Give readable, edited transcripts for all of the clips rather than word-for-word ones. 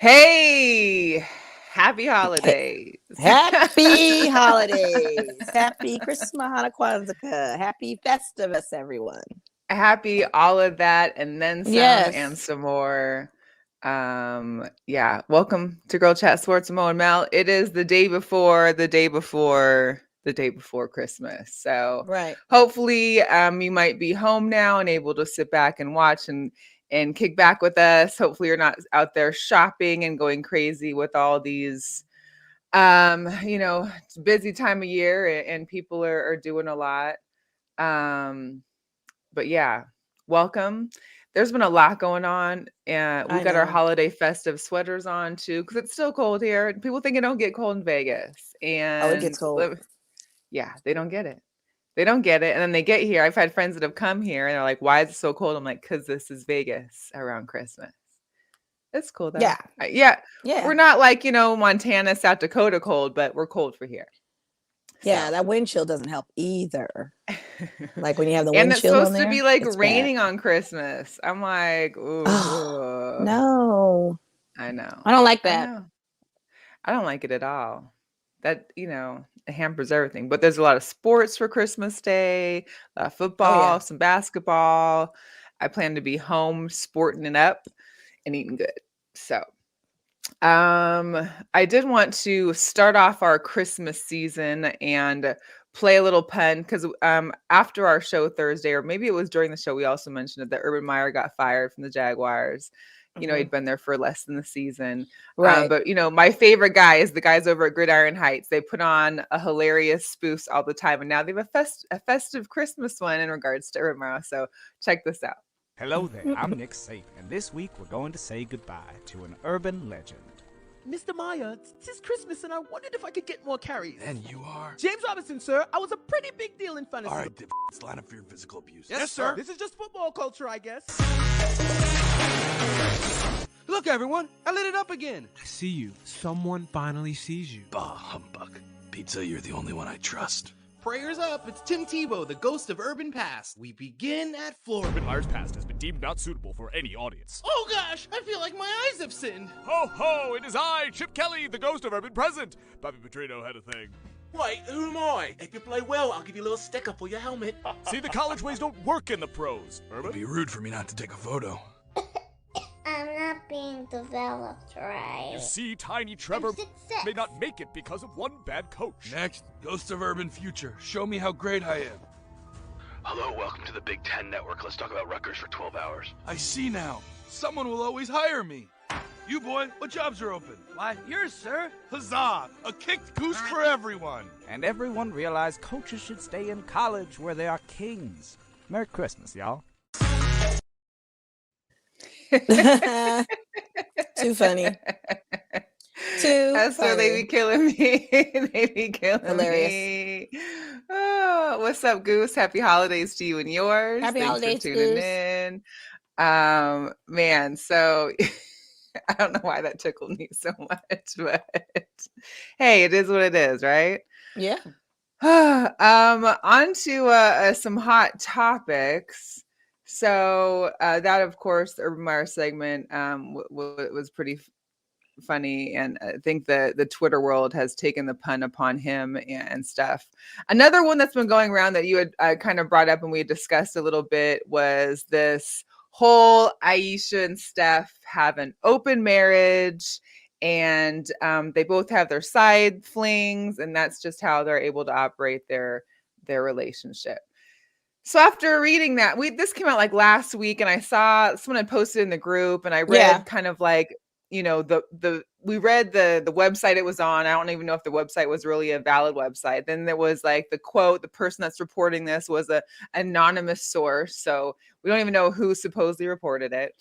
Hey, happy holidays. Happy holidays. Happy Christmas, Hanukkah Kwanzaa. Happy Festivus, everyone. Happy all of that and then some and Yes. some more. Welcome to Girl Chat Sports with Mo and Mel. It is the day before Christmas. So Right. hopefully you might be home now and able to sit back and watch and kick back with us. Hopefully you're not out there shopping and going crazy with all these it's a busy time of year and people are doing a lot. But yeah, welcome. There's been a lot going on, and we I got our know. holiday festive sweaters on too, because it's still cold here. People think it don't get cold in Vegas, Oh, it gets and cold. yeah, they don't get it. They don't get it, and then they get here. I've had friends that have come here, and they're like, "Why is it so cold?" I'm like, "Cause this is Vegas around Christmas." It's cool though. Yeah. Yeah, we're Yeah. not like Montana, South Dakota cold, but we're cold for here. Yeah. So. That wind chill doesn't help either. Like when you have the And wind it's chill on supposed to be there, like it's bad. raining on Christmas. I'm like, Oh, ooh, no. I know. I don't like I that. know. I don't like it at all. That, it hampers everything. But there's a lot of sports for Christmas Day, Oh, yeah. football, some basketball. I plan to be home sporting it up and eating good. So, I did want to start off our Christmas season and play a little pun because after our show Thursday, or maybe it was during the show, we also mentioned that Urban Meyer got fired from the Jaguars. Mhm. He'd been there for less than the season. Right. But my favorite guy is the guys over at Gridiron Heights. They put on a hilarious spoofs all the time, and now they have a festive Christmas one in regards to Urban Meyer. So check this out. Hello there, I'm Nick Saban, and this week we're going to say goodbye to an urban legend. Mr. Meyer, it's Christmas and I wondered if I could get more carries. And you are? James Robinson, sir. I was a pretty big deal in fantasy. All right, let's line up for your physical abuse. Yes, sir. This is just football culture, I guess. Look, everyone, I lit it up again. I see you. Someone finally sees you. Bah, humbug. Pizza, you're the only one I trust. Prayers up, it's Tim Tebow, the ghost of urban past. We begin at Florida. Urban Meyer's past has been deemed not suitable for any audience. Oh gosh, I feel like my eyes have sinned. Ho ho, it is I, Chip Kelly, the ghost of urban present. Bobby Petrino had a thing. Wait, who am I? If you play well, I'll give you a little sticker for your helmet. See, the college ways don't work in the pros. It'd Urban? be rude for me not to take a photo. I'm not being developed right. You see, Tiny Trevor I'm 6'6". may not make it because of one bad coach. Next, Ghost of Urban Future. Show me how great I am. Hello, welcome to the Big Ten Network. Let's talk about Rutgers for 12 hours. I see now. Someone will always hire me. You, boy, what jobs are open? Why, yours, sir. Huzzah! A kicked goose for everyone. And everyone realized coaches should stay in college where they are kings. Merry Christmas, y'all. Too funny. Too That's funny. where they be killing me. They be killing Hilarious. me. Oh, what's up, Goose? Happy holidays to you and yours. Happy Thanks holidays, for tuning Goose. in. Man, so I don't know why that tickled me so much, but hey, it is what it is, right? Yeah. On to some hot topics. So that, of course, the Urban Meyer segment was pretty funny, and I think the Twitter world has taken the pun upon him and stuff. Another one that's been going around that you had kind of brought up and we had discussed a little bit was this whole Aisha and Steph have an open marriage, and they both have their side flings, and that's just how they're able to operate their relationship. So after reading that, this came out like last week, and I saw someone had posted in the group, and I read kind of like, we read the website it was on. I don't even know if the website was really a valid website. Then there was like the quote, the person that's reporting this was a anonymous source. So we don't even know who supposedly reported it.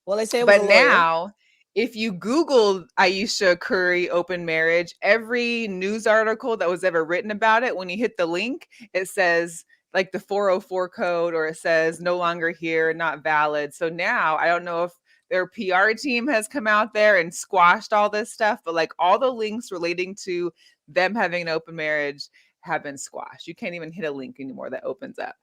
Well, they say it was but now, if you Googled Aisha Curry open marriage, every news article that was ever written about it, when you hit the link, it says like the 404 code, or it says no longer here, not valid. So now I don't know if their PR team has come out there and squashed all this stuff, but like all the links relating to them having an open marriage have been squashed. You can't even hit a link anymore that opens up.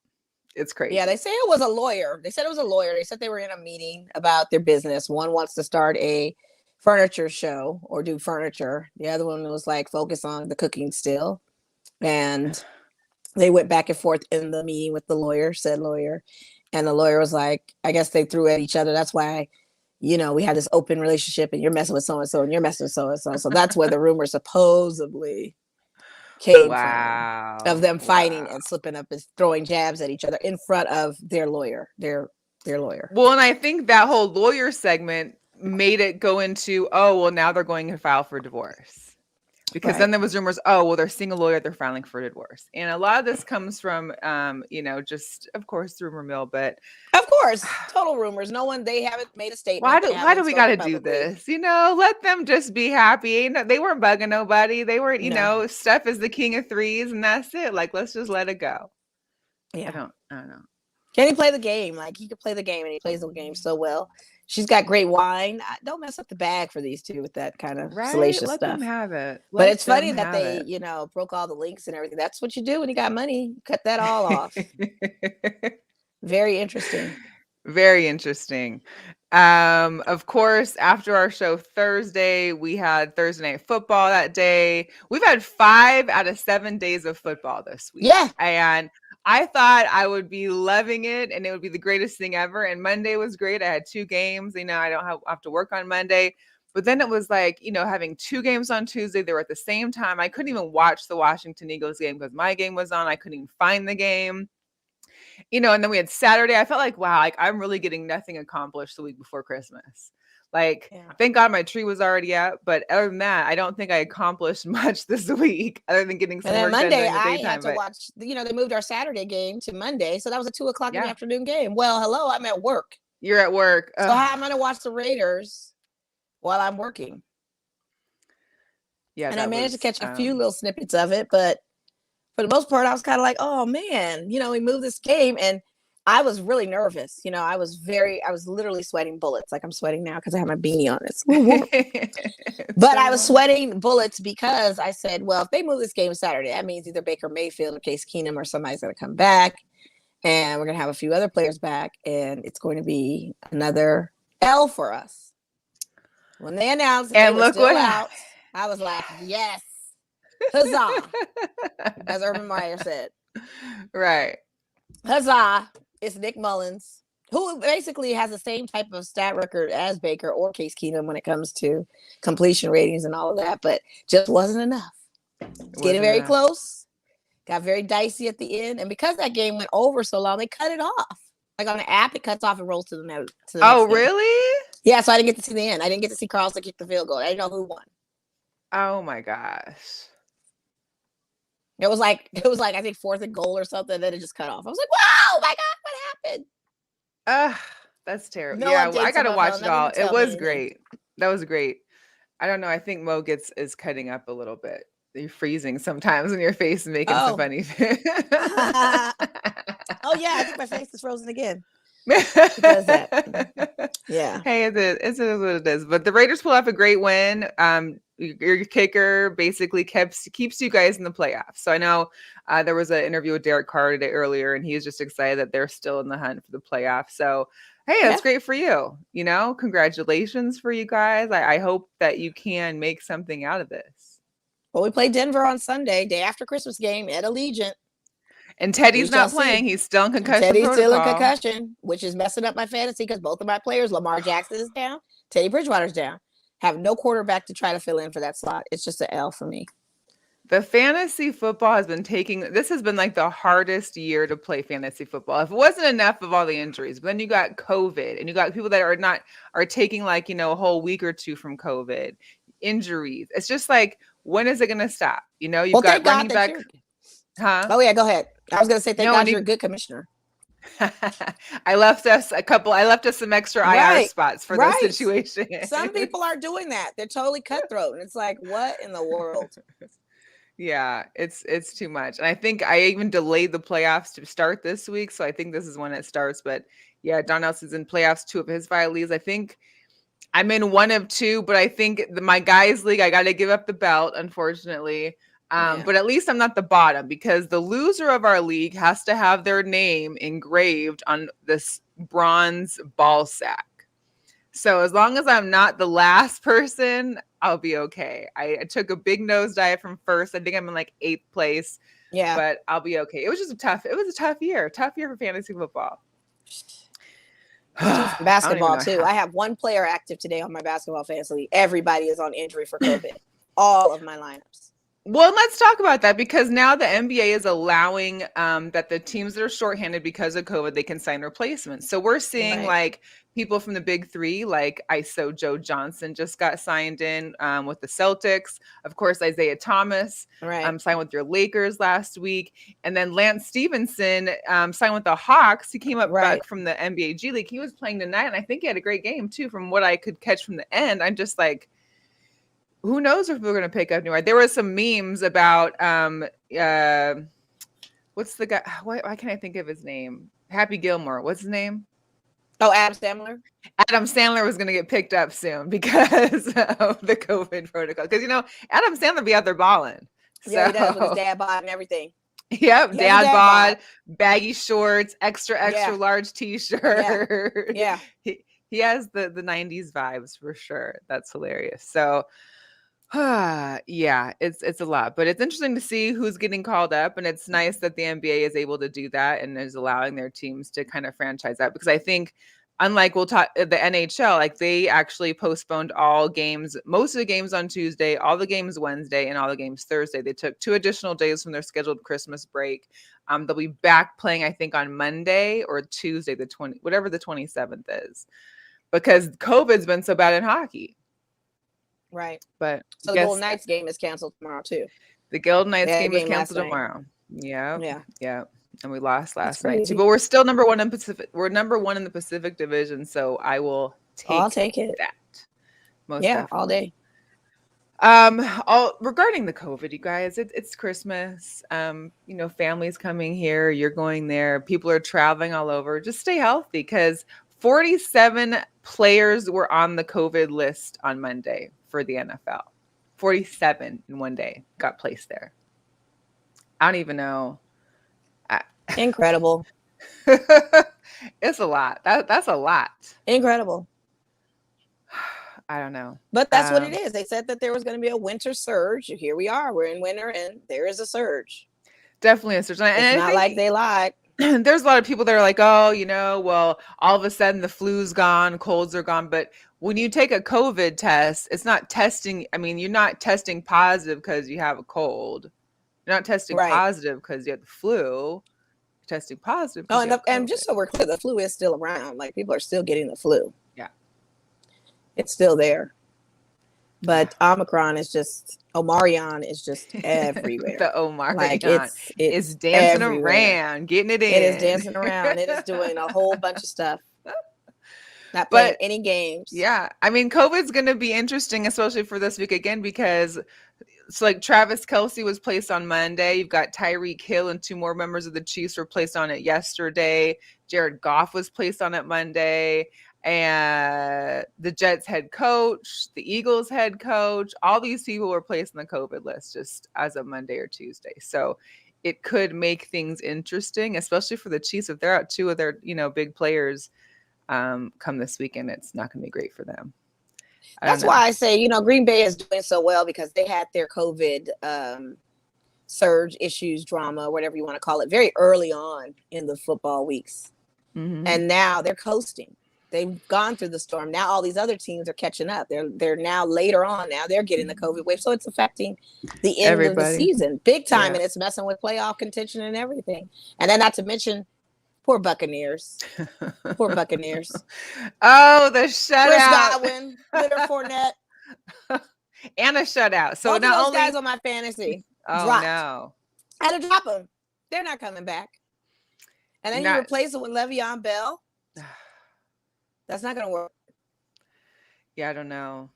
It's crazy. Yeah, they say it was a lawyer. They said it was a lawyer. They said they were in a meeting about their business. One wants to start a furniture show or do furniture. The other one was like focus on the cooking still. And they went back and forth in the meeting with the lawyer, said lawyer. And the lawyer was like, I guess they threw at each other. That's why, we had this open relationship and you're messing with so-and-so and you're messing with so-and-so. So that's where the rumor supposedly came from of them fighting and slipping up and throwing jabs at each other in front of their lawyer, their lawyer. Well, and I think that whole lawyer segment made it go into, now they're going to file for divorce. Because then there was rumors, they're seeing a lawyer, they're filing for divorce. And a lot of this comes from, just, of course, rumor mill, but. Of course, total rumors. They haven't made a statement. Why do we got to do this? Let them just be happy. They weren't bugging nobody. They were, Steph is the king of threes and that's it. Like, let's just let it go. Yeah. I don't know. Can he play the game? Like, he could play the game and he plays the game so well. She's got great wine. Don't mess up the bag for these two with that kind of salacious Let stuff. Them have it. But it's funny that they, broke all the links and everything. That's what you do when you got money. You cut that all off. Very interesting. Very interesting. Of course, after our show Thursday, we had Thursday Night Football that day. We've had 5 out of 7 days of football this week. Yeah. And I thought I would be loving it and it would be the greatest thing ever. And Monday was great. I had 2 games. I don't have to work on Monday. But then it was like, having 2 games on Tuesday. They were at the same time. I couldn't even watch the Washington Eagles game because my game was on. I couldn't even find the game. And then we had Saturday. I felt like, wow, like I'm really getting nothing accomplished the week before Christmas. Like, thank God my tree was already out. But other than that, I don't think I accomplished much this week other than getting some work done during the daytime. I had to watch, they moved our Saturday game to Monday. So that was a 2:00 in the afternoon game. Well, hello, I'm at work. You're at work. So how am I going to watch the Raiders while I'm working? Yeah. And I managed to catch a few little snippets of it. But for the most part, I was kind of like, oh, man, we moved this game. And I was really nervous. I was literally sweating bullets. Like I'm sweating now because I have my beanie on. It's but I was sweating bullets because I said, well, if they move this game Saturday, that means either Baker Mayfield or Case Keenum or somebody's going to come back. And we're going to have a few other players back. And it's going to be another L for us. When they announced and look what out, I was like, yes, huzzah, as Urban Meyer said. Right. Huzzah. It's Nick Mullins, who basically has the same type of stat record as Baker or Case Keenum when it comes to completion ratings and all of that, but just wasn't enough. Getting very close. Got very dicey at the end. And because that game went over so long, they cut it off. Like on the app, it cuts off and rolls to the next. Oh, really? Yeah, so I didn't get to see the end. I didn't get to see Carlson kick the field goal. I didn't know who won. Oh my gosh. It was like I think 4th and goal or something. Then it just cut off. I was like, "Wow, my God, what happened?" That's terrible. I gotta watch it all. It was great. That was great. I don't know. I think Mo is cutting up a little bit. You're freezing sometimes when your face is making some funny. Oh yeah, I think my face is frozen again. Yeah. Hey, it is what it is. But the Raiders pull off a great win. Your kicker basically keeps you guys in the playoffs. So I know there was an interview with Derek Carr today earlier, and he was just excited that they're still in the hunt for the playoffs. So hey, that's great for you. Congratulations for you guys. I hope that you can make something out of this. Well, we play Denver on Sunday, day after Christmas game at Allegiant. And Teddy's not playing. He's still in concussion. Teddy's still in concussion, which is messing up my fantasy because both of my players, Lamar Jackson is down, Teddy Bridgewater's down. Have no quarterback to try to fill in for that slot. It's just an L for me. The fantasy football has been this has been like the hardest year to play fantasy football. If it wasn't enough of all the injuries, but then you got COVID and you got people that are taking like, a whole week or two from COVID, injuries. It's just like, when is it going to stop? You've got running back. Huh? Oh yeah, go ahead. I was going to say, thank God you're a good commissioner. I left us some extra IR spots for those situations. Some people are doing that. They're totally cutthroat. And it's like, what in the world? Yeah, it's too much. And I think I even delayed the playoffs to start this week. So I think this is when it starts. But yeah, Don Nelson's in playoffs, 2 of his 5 leagues. I think I'm in 1 of 2, but I think my guys league, I got to give up the belt, unfortunately. But at least I'm not the bottom because the loser of our league has to have their name engraved on this bronze ball sack. So as long as I'm not the last person, I'll be okay. I took a big nosedive from first. I think I'm in like 8th place. Yeah. But I'll be okay. It was a tough year. Tough year for fantasy football. Basketball too. I have one player active today on my basketball fantasy league. Everybody is on injury for COVID. All of my lineups. Well, let's talk about that because now the NBA is allowing that the teams that are shorthanded because of COVID, they can sign replacements. So we're seeing like people from the big three, like ISO Joe Johnson just got signed in with the Celtics. Of course, Isaiah Thomas signed with your Lakers last week. And then Lance Stevenson signed with the Hawks. He came up back from the NBA G League. He was playing tonight, and I think he had a great game too from what I could catch from the end. I'm just like, who knows if we're going to pick up new? There were some memes about what's the guy? Why can't I think of his name? Happy Gilmore. What's his name? Oh, Adam Sandler. Adam Sandler was going to get picked up soon because of the COVID protocol. Because Adam Sandler be out there balling. Yeah, he does with his dad bod and everything. Yep, dad bod, baggy shorts, extra large t-shirt. Yeah. He has the 90s vibes for sure. That's hilarious. So yeah, it's a lot, but it's interesting to see who's getting called up, and it's nice that the NBA is able to do that and is allowing their teams to kind of franchise that, because I think unlike we'll talk the NHL, like they actually postponed all games, most of the games on Tuesday, all the games Wednesday, and all the games Thursday. They took 2 additional days from their scheduled Christmas break. They'll be back playing, I think, on Monday or Tuesday, whatever the 27th is, because COVID's been so bad in hockey. Right. But so the Golden Knights game is canceled tomorrow too. The Golden Knights game is canceled tomorrow. Yeah. And we lost last night too. But we're still number 1 in Pacific. We're number 1 in the Pacific Division. So I'll take it. Most definitely. All day. Regarding the COVID, you guys, it's Christmas. Families coming here, you're going there, people are traveling all over. Just stay healthy, because 47 players were on the COVID list on Monday for the NFL. 47 in one day got placed there. I don't even know. Incredible. It's a lot. That's a lot. Incredible. I don't know. But that's what it is. They said that there was going to be a winter surge. Here we are. We're in winter and there is a surge. Definitely a surge. It's not like they lied. There's a lot of people that are like, oh, well, all of a sudden the flu's gone, colds are gone. But when you take a COVID test, it's not testing. I mean, you're not testing positive because you have a cold. You're not testing positive because you have the flu. You're testing positive. And just so we're clear, the flu is still around. Like, people are still getting the flu. Yeah. It's still there. But Omicron is just everywhere. The Omicron. Like, it's dancing around, getting it in. It is dancing around. It is doing a whole bunch of stuff. Not playing any games. Yeah. I mean, COVID's going to be interesting, especially for this week again, because like Travis Kelce was placed on Monday. You've got Tyreek Hill and 2 more members of the Chiefs were placed on it yesterday. Jared Goff was placed on it Monday. And the Jets head coach, the Eagles head coach, all these people were placed on the COVID list just as of Monday or Tuesday. So it could make things interesting, especially for the Chiefs. If they're out 2 of their, big players come this weekend, it's not going to be great for them. That's why I say, Green Bay is doing so well, because they had their COVID surge issues, drama, whatever you want to call it, very early on in the football weeks. Mm-hmm. And now they're coasting. They've gone through the storm. Now all these other teams are catching up. They're now later on. Now they're getting the COVID wave. So it's affecting the end of the season big time. And it's messing with playoff contention and everything. And then not to mention, poor Buccaneers. Poor Buccaneers. Oh, the shutout. Chris Godwin, Leonard Fournette. And a shutout. So both of those guys on my fantasy dropped. No. I had to drop them. They're not coming back. And then you replace it with Le'Veon Bell. That's not going to work. Yeah, I don't know,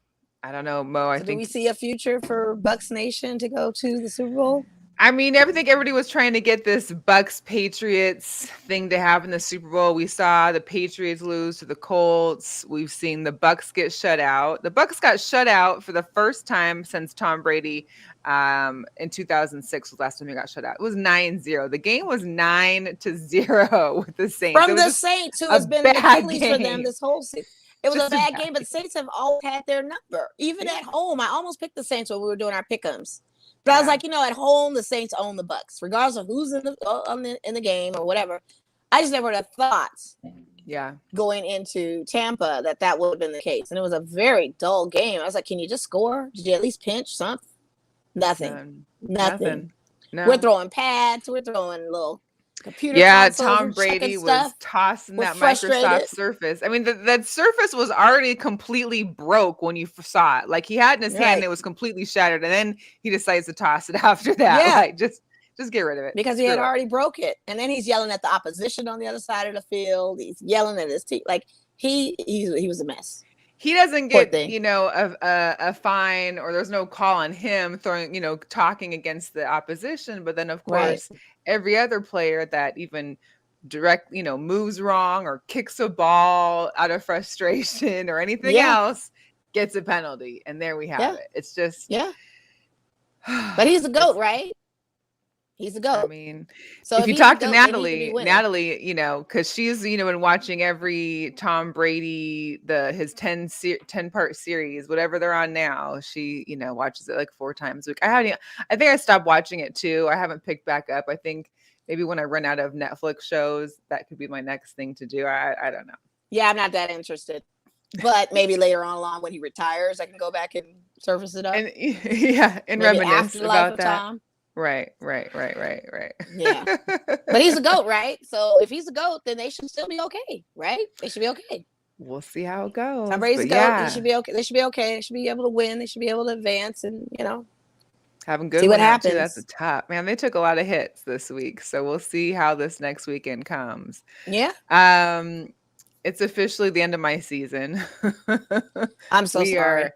Mo. I think. Do we see a future for Bucs Nation to go to the Super Bowl? I mean, everybody was trying to get this Bucs Patriots thing to happen in the Super Bowl. We saw the Patriots lose to the Colts. We've seen the Bucs get shut out. The Bucs got shut out for the first time since Tom Brady in 2006 was the last time he got shut out. It was 9-0. The game was 9-0 with the Saints. From the Saints, who has been the Achilles for them this whole season. It was Just a bad bad game, but the Saints have always had their number. Even at home, I almost picked the Saints when we were doing our pick'ems. But I was like, at home, the Saints own the Bucks, regardless of who's in the game or whatever. I just never would have thought going into Tampa that would have been the case. And it was a very dull game. I was like, can you just score? Did you at least pinch something? Nothing. No. We're throwing pads. We're throwing little computer consoles. Tom Brady was tossing that frustrated. Microsoft Surface. I mean, that Surface was already completely broke when you saw it. Like, he had in his hand, it was completely shattered. And then he decides to toss it after that. Yeah. Like, just get rid of it. Because he had already broke it. And then he's yelling at the opposition on the other side of the field. He's yelling at his team. Like, he was a mess. He doesn't get, a fine, or there's no call on him throwing, talking against the opposition. But then, of course, every other player that even moves wrong or kicks a ball out of frustration or anything else gets a penalty. And there we have it. It's just. Yeah. But he's a GOAT, right? He's a GOAT. I mean, so if you talk to Natalie, because she's, been watching every Tom Brady, his 10-part series, whatever they're on now, she, watches it like 4 times a week. I think I stopped watching it too. I haven't picked back up. I think maybe when I run out of Netflix shows, that could be my next thing to do. I don't know. Yeah, I'm not that interested. But maybe later on along when he retires, I can go back and surface it up. And reminisce about that. Tom. Right. Yeah. But he's a GOAT, right? So if he's a GOAT, then they should still be okay, right? They should be okay. We'll see how it goes. Tom Brady's a GOAT. They should be okay. They should be okay. They should be able to win. They should be able to advance and, having good. See what happens. Too. That's the top. Man, they took a lot of hits this week. So we'll see how this next weekend comes. Yeah. It's officially the end of my season. I'm so sorry.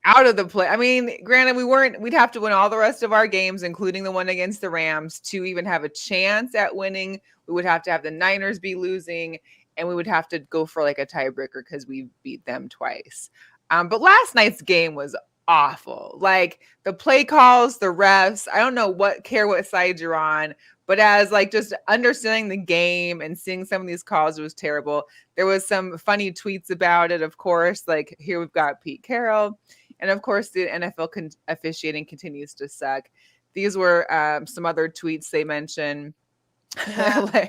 Out of the play. I mean, granted, we'd have to win all the rest of our games, including the one against the Rams, to even have a chance at winning. We would have to have the Niners be losing, and we would have to go for like a tiebreaker because we beat them twice. But last night's game was awful. Like, the play calls, the refs, I don't know what side you're on, but as like just understanding the game and seeing some of these calls, it was terrible. There was some funny tweets about it, of course. Like, here we've got Pete Carroll. And of course, the NFL officiating continues to suck. These were some other tweets they mentioned. Yeah.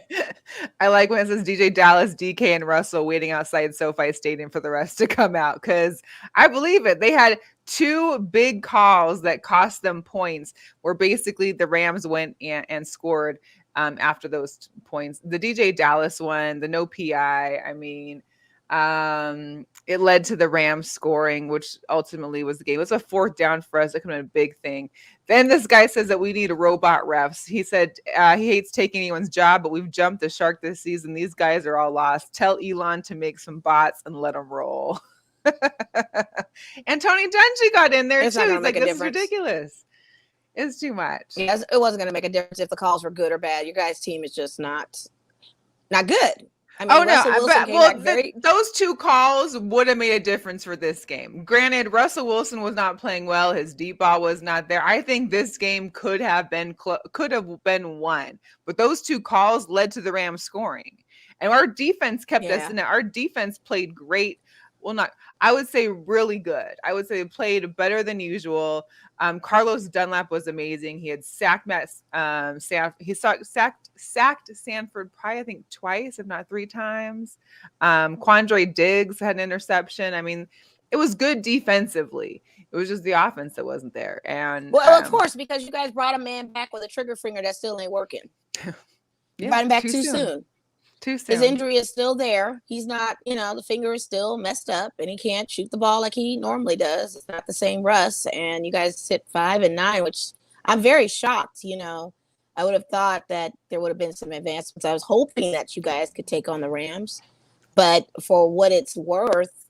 I like when it says DJ Dallas, DK, and Russell waiting outside SoFi Stadium for the rest to come out, because I believe it. They had 2 big calls that cost them points, where basically the Rams went and scored after those points. The DJ Dallas one, the no PI, I mean, it led to the Rams scoring, which ultimately was the game. It was a 4th down for us. That could have been a big thing. Then this guy says that we need robot refs. He said he hates taking anyone's job, but we've jumped the shark this season. These guys are all lost. Tell Elon to make some bots and let them roll. And Tony Dungy got in there too. He's like, this is ridiculous. It's too much. Yes, it wasn't going to make a difference if the calls were good or bad. Your guys' team is just not good. I mean, those 2 calls would have made a difference for this game. Granted, Russell Wilson was not playing well. His deep ball was not there. I think this game could have been won, but those 2 calls led to the Rams scoring, and our defense kept us in it. Our defense played great. Well, I would say really good. I would say they played better than usual. Carlos Dunlap was amazing. He had sacked sacked Sanford probably, I think, twice, if not 3 times. Quandre Diggs had an interception. I mean, it was good defensively. It was just the offense that wasn't there. And of course, because you guys brought a man back with a trigger finger that still ain't working. You brought him back too soon. Too soon. His injury is still there. He's not, the finger is still messed up, and he can't shoot the ball like he normally does. It's not the same Russ. And you guys sit 5-9, which I'm very shocked. I would have thought that there would have been some advancements. I was hoping that you guys could take on the Rams, but for what it's worth,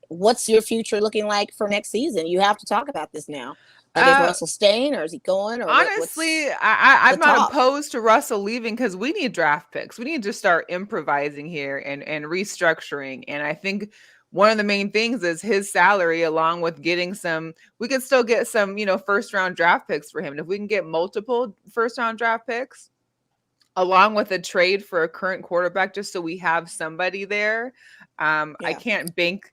what's your future looking like for next season? You have to talk about this now. Like, is Russell staying, or is he going? Or honestly, I'm not opposed to Russell leaving, because we need draft picks. We need to start improvising here and restructuring. And I think one of the main things is his salary, along with getting we could still get some, 1st-round draft picks for him. And if we can get multiple 1st-round draft picks, along with a trade for a current quarterback, just so we have somebody there. I can't bank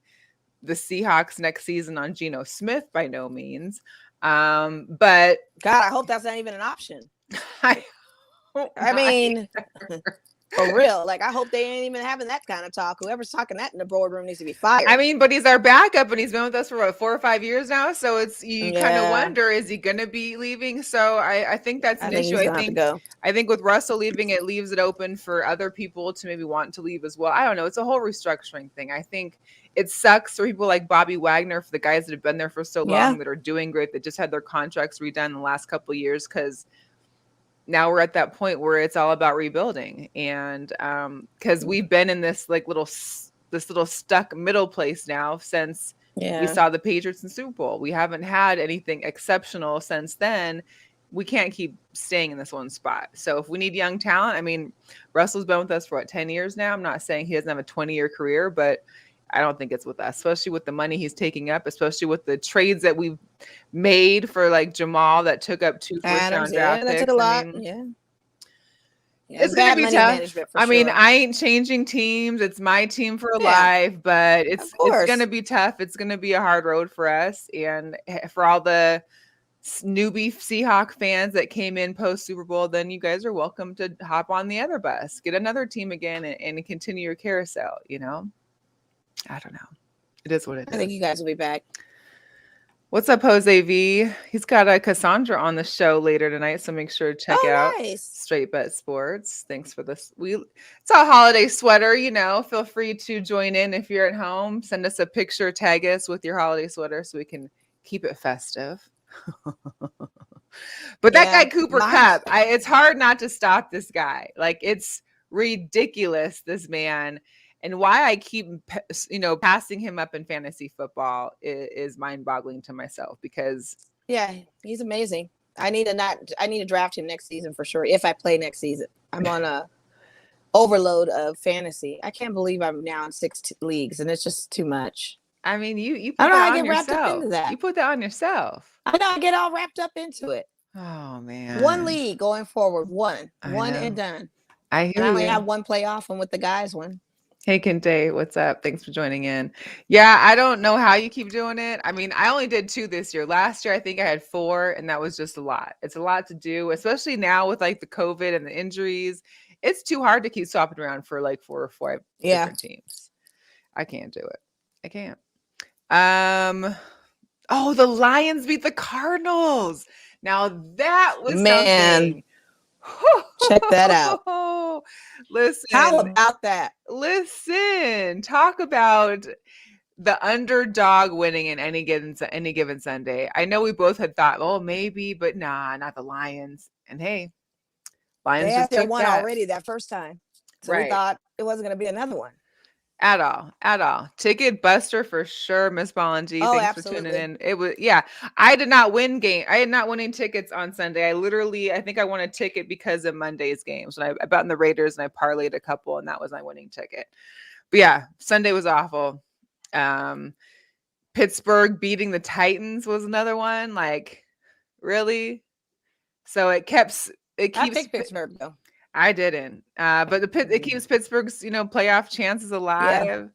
the Seahawks next season on Geno Smith by no means. But God, I hope that's not even an option. I mean, for real. Like, I hope they ain't even having that kind of talk. Whoever's talking that in the boardroom needs to be fired. I mean, but he's our backup, and he's been with us for what, 4 or 5 years now. So it's you kind of wonder, is he going to be leaving? So I think that's an issue. I think with Russell leaving, it leaves it open for other people to maybe want to leave as well. I don't know. It's a whole restructuring thing. I think it sucks for people like Bobby Wagner, for the guys that have been there for so long, that are doing great, that just had their contracts redone in the last couple of years, because now we're at that point where it's all about rebuilding. And because we've been in this little stuck middle place now since we saw the Patriots in Super Bowl. We haven't had anything exceptional since then. We can't keep staying in this one spot. So if we need young talent, I mean, Russell's been with us for 10 years now. I'm not saying he doesn't have a 20-year career, but I don't think it's with us, especially with the money he's taking up, especially with the trades that we've made for Jamal that took up 2 first-round draft picks. That took a lot. It's going to be tough. I mean, I ain't changing teams. It's my team for life, but it's going to be tough. It's going to be a hard road for us. And for all the newbie Seahawk fans that came in post Super Bowl, then you guys are welcome to hop on the other bus, get another team again, and continue your carousel, I don't know. It is what it is. I think you guys will be back. What's up, Jose V? He's got a Cassandra on the show later tonight, so make sure to check out Straight Bet Sports. Thanks for this. It's a holiday sweater, Feel free to join in if you're at home. Send us a picture, tag us with your holiday sweater so we can keep it festive. But that guy Cooper Kupp, it's hard not to stop this guy. It's ridiculous, this man. And why I keep, passing him up in fantasy football is mind-boggling to myself, because he's amazing. I need to draft him next season for sure. If I play next season, I'm on a overload of fantasy. I can't believe I'm now in 6 leagues, and it's just too much. I mean, you put that on yourself. You put that on yourself. I know. I get all wrapped up into it. Oh man. 1 league going forward. One and done. I only have 1 playoff one with the guys one. Hey, Kente, what's up? Thanks for joining in. Yeah, I don't know how you keep doing it. I mean, I only did 2 this year. Last year, I think I had 4, and that was just a lot. It's a lot to do, especially now with the COVID and the injuries. It's too hard to keep swapping around for 4 or 5 different teams. I can't do it. I can't. Oh, the Lions beat the Cardinals. Now that was something. Check that out. Listen, how about that? Listen, talk about the underdog winning in any given Sunday. I know we both had thought, oh, maybe, but nah, not the Lions. And hey, Lions just took one already that first time, so we thought it wasn't going to be another one. At all. Ticket buster for sure, Miss Bollinger. Thanks for tuning in. It was, I did not win game. I had not winning tickets on Sunday. I think I won a ticket because of Monday's games. And I bet on the Raiders and I parlayed a couple, and that was my winning ticket. But Sunday was awful. Pittsburgh beating the Titans was another one. Really? So it keeps. I picked Pittsburgh though. I didn't, but it keeps Pittsburgh's playoff chances alive.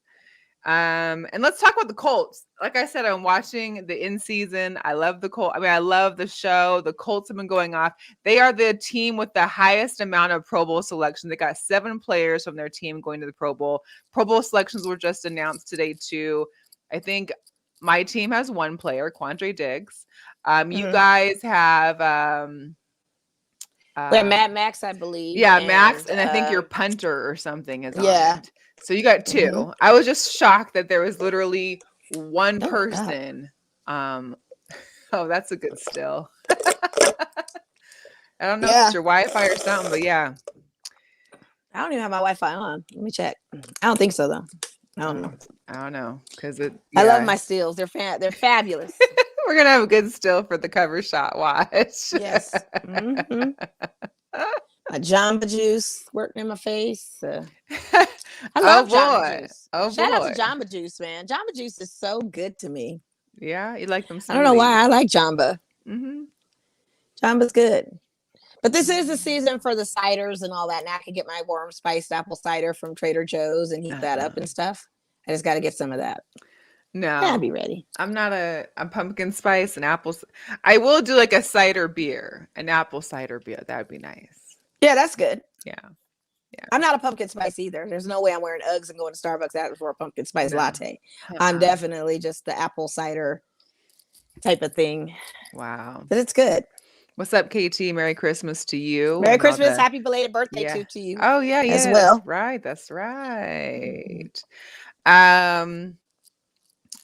And let's talk about the Colts. Like I said, I'm watching the in season. I love the Colts. I mean, I love the show. The Colts have been going off. They are the team with the highest amount of Pro Bowl selection. They got 7 players from their team going to the Pro Bowl. Pro Bowl selections were just announced today too. I think my team has 1 player, Quandre Diggs. You guys have. Matt Max, I believe. Max, and I think your punter or something is on it. So you got 2. I was just shocked that there was literally 1 person. Oh, that's a good still. I don't know if it's your Wi-Fi or something, but I don't even have my Wi-Fi on. Let me check. I don't think so though. I don't know because I love my stills. They're fabulous. We're gonna have a good still for the cover shot watch. Yes. A Jamba Juice working in my face. I love Jamba Juice. Shout out to Jamba Juice, man. Jamba Juice is so good to me. Yeah, you like them. I don't know why I like Jamba. Jamba's good. But this is the season for the ciders and all that. Now I can get my warm spiced apple cider from Trader Joe's and heat that up and stuff. I just got to get some of that. No, Yeah, I'd be ready. I'm not a pumpkin spice and apples. I will do like a cider beer, an apple cider beer. That would be nice. Yeah, that's good. Yeah. I'm not a pumpkin spice either. There's no way I'm wearing Uggs and going to Starbucks after for a pumpkin spice No. latte. I'm definitely just the apple cider type of thing. Wow. But it's good. What's up, KT? Merry Christmas to you. Merry and all Christmas. the- Happy belated birthday to you. Oh, yeah, as well. That's right. That's right.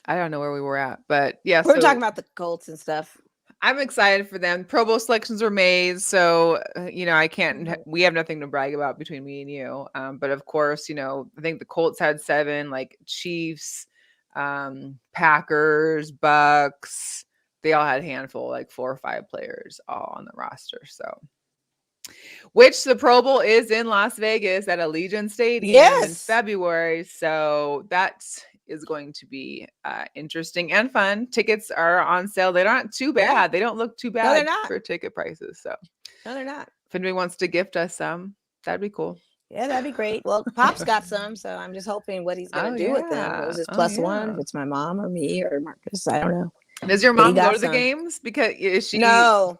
I don't know where we were at, but yeah. We were talking about the Colts and stuff. I'm excited for them. Pro Bowl selections were made, so I can't. We have nothing to brag about between me and you. But of course, I think the Colts had 7, like Chiefs, Packers, Bucks. They all had a handful, like 4 or 5 players all on the roster. So, which the Pro Bowl is in Las Vegas at Allegiant Stadium in February. So that is going to be interesting and fun. Tickets are on sale. They're not too bad. They don't look too bad for ticket prices. So no, they're not. If anybody wants to gift us some, that'd be cool. Yeah, that'd be great. Well, Pop's got some, so I'm just hoping what he's going to do with them. Was this plus one? If it's my mom or me or Marcus, I don't know. Does your mom go to the games? Because is she? No.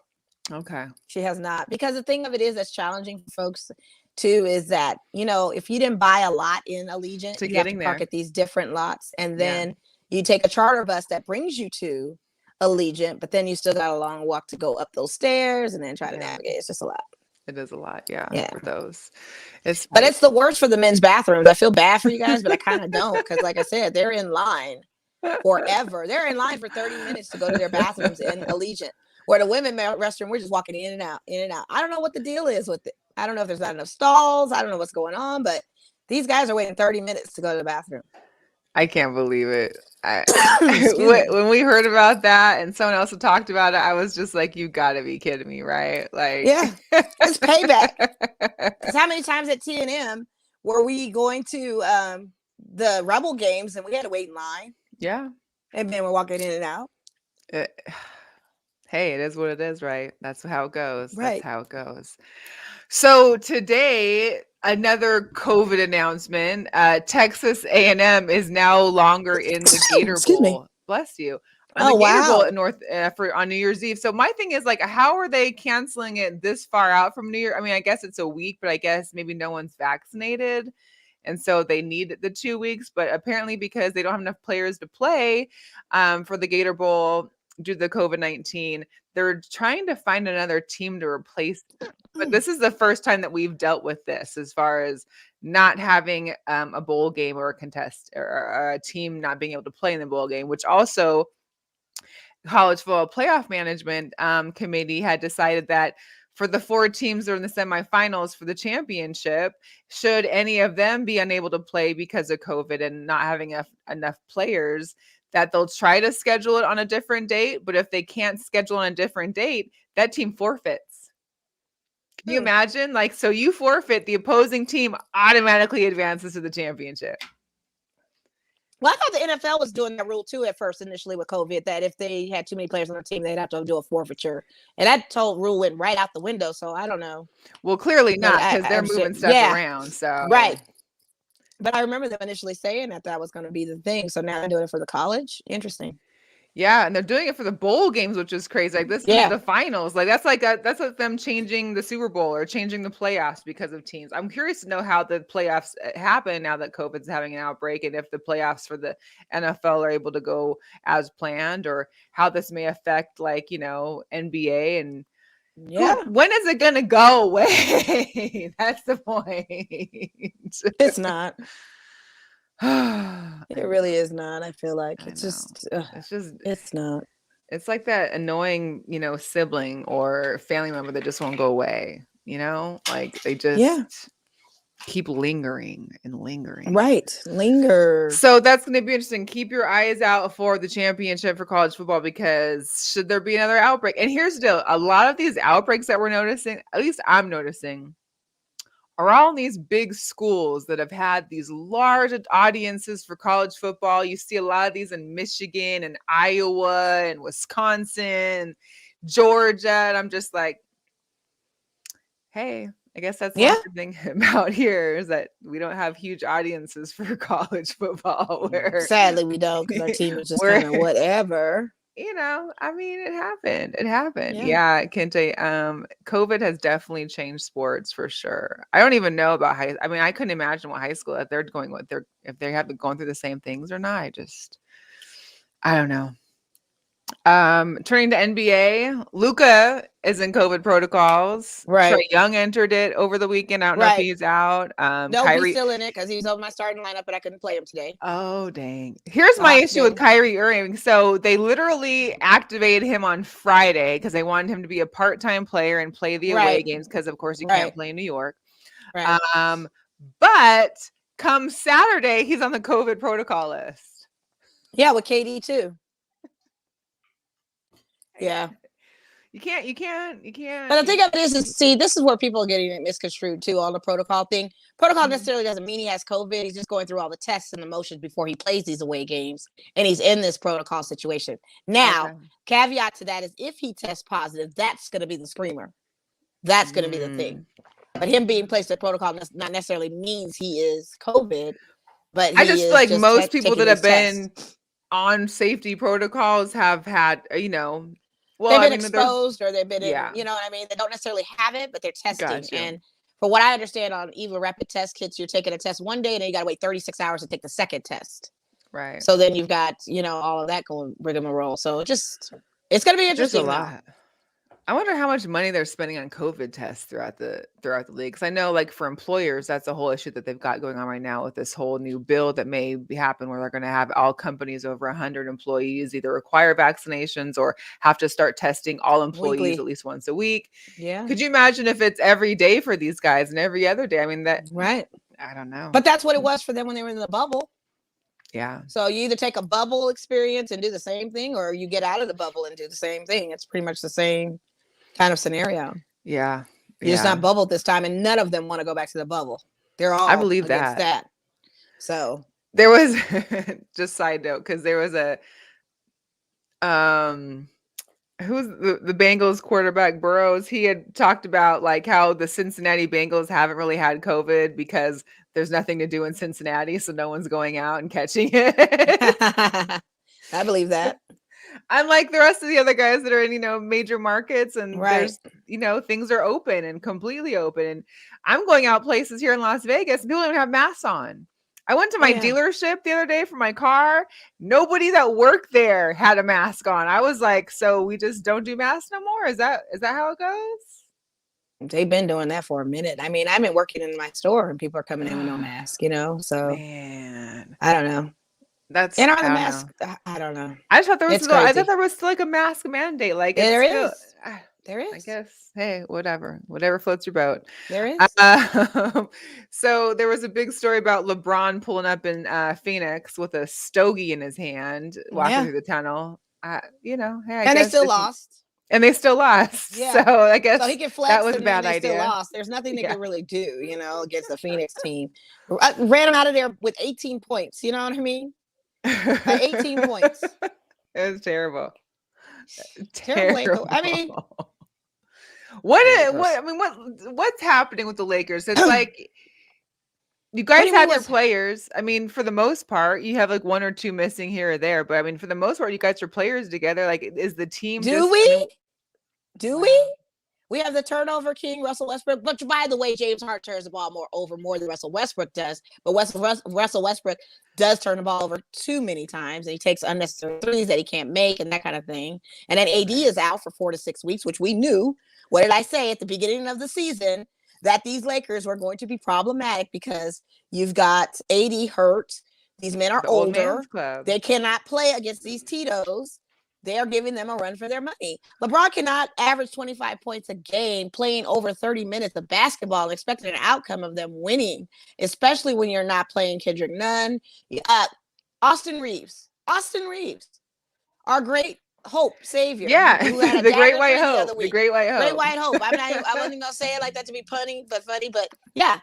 Okay. She has not. Because the thing of it is that's challenging for folks too is that, if you didn't buy a lot in Allegiant, you have to park at these different lots. And then you take a charter bus that brings you to Allegiant, but then you still got a long walk to go up those stairs and then try to navigate. It's just a lot. It is a lot, yeah. For those. But it's the worst for the men's bathrooms. I feel bad for you guys, but I kind of don't because, like I said, they're in line forever. They're in line for 30 minutes to go to their bathrooms in Allegiant. Where the women restroom, we're just walking in and out, in and out. I don't know what the deal is with it. I don't know if there's not enough stalls. I don't know what's going on, but these guys are waiting 30 minutes to go to the bathroom. I can't believe it. When we heard about that and someone else had talked about it, I was just like, you gotta be kidding me, right? Like, yeah, it's payback. Because how many times at T&M were we going to the Rebel games and we had to wait in line? Yeah. And then we're walking in and out. Hey, it is what it is, right? That's how it goes. Right. That's how it goes. So today, another COVID announcement. Texas A&M is no longer in the Gator Bowl. Bless you. On the Gator Bowl at North on New Year's Eve. So my thing is like, how are they canceling it this far out from New Year? I mean, I guess it's a week, but I guess maybe no one's vaccinated. And so they need the 2 weeks, but apparently because they don't have enough players to play for the Gator Bowl due to the COVID-19, they're trying to find another team to replace them. But this is the first time that we've dealt with this as far as not having a bowl game or a contest or a team not being able to play in the bowl game, which also College Football Playoff Management Committee had decided that for the 4 teams that are in the semifinals for the championship, should any of them be unable to play because of COVID and not having enough players, that they'll try to schedule it on a different date. But if they can't schedule on a different date, that team forfeits. Can you imagine? Like, so you forfeit, the opposing team automatically advances to the championship. Well, I thought the NFL was doing that rule too at first, initially with COVID, that if they had too many players on the team, they'd have to do a forfeiture. And that rule went right out the window. So I don't know. Well, clearly not, because they're moving stuff around. So right. But I remember them initially saying that was going to be the thing. So now they're doing it for the college. Interesting. Yeah, and they're doing it for the bowl games, which is crazy. Like this is the finals. Like that's like them changing the Super Bowl or changing the playoffs because of teams. I'm curious to know how the playoffs happen now that COVID's having an outbreak, and if the playoffs for the NFL are able to go as planned, or how this may affect NBA and when is it gonna go away? That's the point. It's not. It really is not. I feel like it's not. It's like that annoying, sibling or family member that just won't go away. Like they just keep lingering and lingering. Right, linger. So that's going to be interesting. Keep your eyes out for the championship for college football, because should there be another outbreak? And here's the deal: a lot of these outbreaks that we're noticing, at least I'm noticing, are all in these big schools that have had these large audiences for college football. You see a lot of these in Michigan and Iowa and Wisconsin, Georgia. And I'm just like, hey, I guess that's Yeah. one good thing about here is that we don't have huge audiences for college football. Where Sadly, we don't, because our team is just We're- kind of whatever. I mean, it happened. It happened. Yeah. Yeah, Kente. COVID has definitely changed sports for sure. I don't even know about I mean, I couldn't imagine what high school if they're if they have been going through the same things or not. I don't know. Turning to NBA, Luka is in COVID protocols. Right. Trae Young entered it over the weekend. I don't know if Right. he's out. No, Kyrie. he's still in it because he was on my starting lineup, but I couldn't play him today. Oh, dang. Here's my issue with Kyrie Irving. So they literally activated him on Friday because they wanted him to be a part-time player and play the away games because, of course, you can't play in New York. Right. But come Saturday, he's on the COVID protocol list. Yeah, with KD too. Yeah. You can't. But the thing of it is, see, this is where people are getting it misconstrued too on the protocol thing. Protocol necessarily doesn't mean he has COVID. He's just going through all the tests and the motions before he plays these away games. And he's in this protocol situation. Now, caveat to that is if he tests positive, that's going to be the screamer. That's going to be the thing. But him being placed in protocol not necessarily means he is COVID. But I just feel like most people that have been on safety protocols have had, they've been exposed or they've been in, you know what I mean? They don't necessarily have it, but they're testing. Gotcha. And for what I understand on even rapid test kits, you're taking a test one day and then you got to wait 36 hours to take the second test. Right. So then you've got, all of that going rigmarole. So it's going to be interesting. There's a lot. I wonder how much money they're spending on COVID tests throughout the league. Because I know, like, for employers, that's a whole issue that they've got going on right now with this whole new bill that may happen where they're going to have all companies over 100 employees either require vaccinations or have to start testing all employees weekly, at least once a week. Yeah. Could you imagine if it's every day for these guys and every other day? I mean, right. I don't know. But that's what it was for them when they were in the bubble. Yeah. So you either take a bubble experience and do the same thing, or you get out of the bubble and do the same thing. It's pretty much the same kind of scenario. Yeah. You're just not bubbled this time, and none of them want to go back to the bubble. They're all I believe that. So there was just side note, because there was a who's the Bengals quarterback, Burrows. He had talked about like how the Cincinnati Bengals haven't really had COVID because there's nothing to do in Cincinnati, so no one's going out and catching it. I believe that. Unlike the rest of the other guys that are in, major markets, and there's, things are open and completely open. And I'm going out places here in Las Vegas and people don't even have masks on. I went to my dealership the other day for my car. Nobody that worked there had a mask on. I was like, so we just don't do masks no more? Is that how it goes? They've been doing that for a minute. I mean, I've been working in my store and people are coming in with no mask, so man, I don't know. That's and are the masks? I don't know. I just thought there was still like a mask mandate. Like there is. There is. I guess. Hey, whatever floats your boat. There is. So there was a big story about LeBron pulling up in Phoenix with a stogie in his hand, walking through the tunnel. Hey, and they still lost. And they still lost. Yeah. So I guess he can flex that was a bad idea. Still lost. There's nothing they could really do, against the Phoenix team. I ran them out of there with 18 points. You know what I mean? 18 points. It was terrible. Terrible. I mean, what's happening with the Lakers? It's like you guys have your players. I mean, for the most part, you have like one or two missing here or there, but I mean, for the most part, you guys are players together. Like, is the team? Do we? We have the turnover king, Russell Westbrook. But by the way, James Harden turns the ball more than Russell Westbrook does. But Russell Westbrook does turn the ball over too many times, and he takes unnecessary threes that he can't make and that kind of thing. And then AD is out for 4 to 6 weeks, which we knew. What did I say at the beginning of the season? That these Lakers were going to be problematic because you've got AD hurt. These men are older. They cannot play against these Tito's. They are giving them a run for their money. LeBron cannot average 25 points a game playing over 30 minutes of basketball and expecting an outcome of them winning, especially when you're not playing Kendrick Nunn. Austin Reeves, our great hope, savior. Yeah, the great white hope. The great white hope. Great white hope. I wasn't going to say it like that to be funny, but yeah.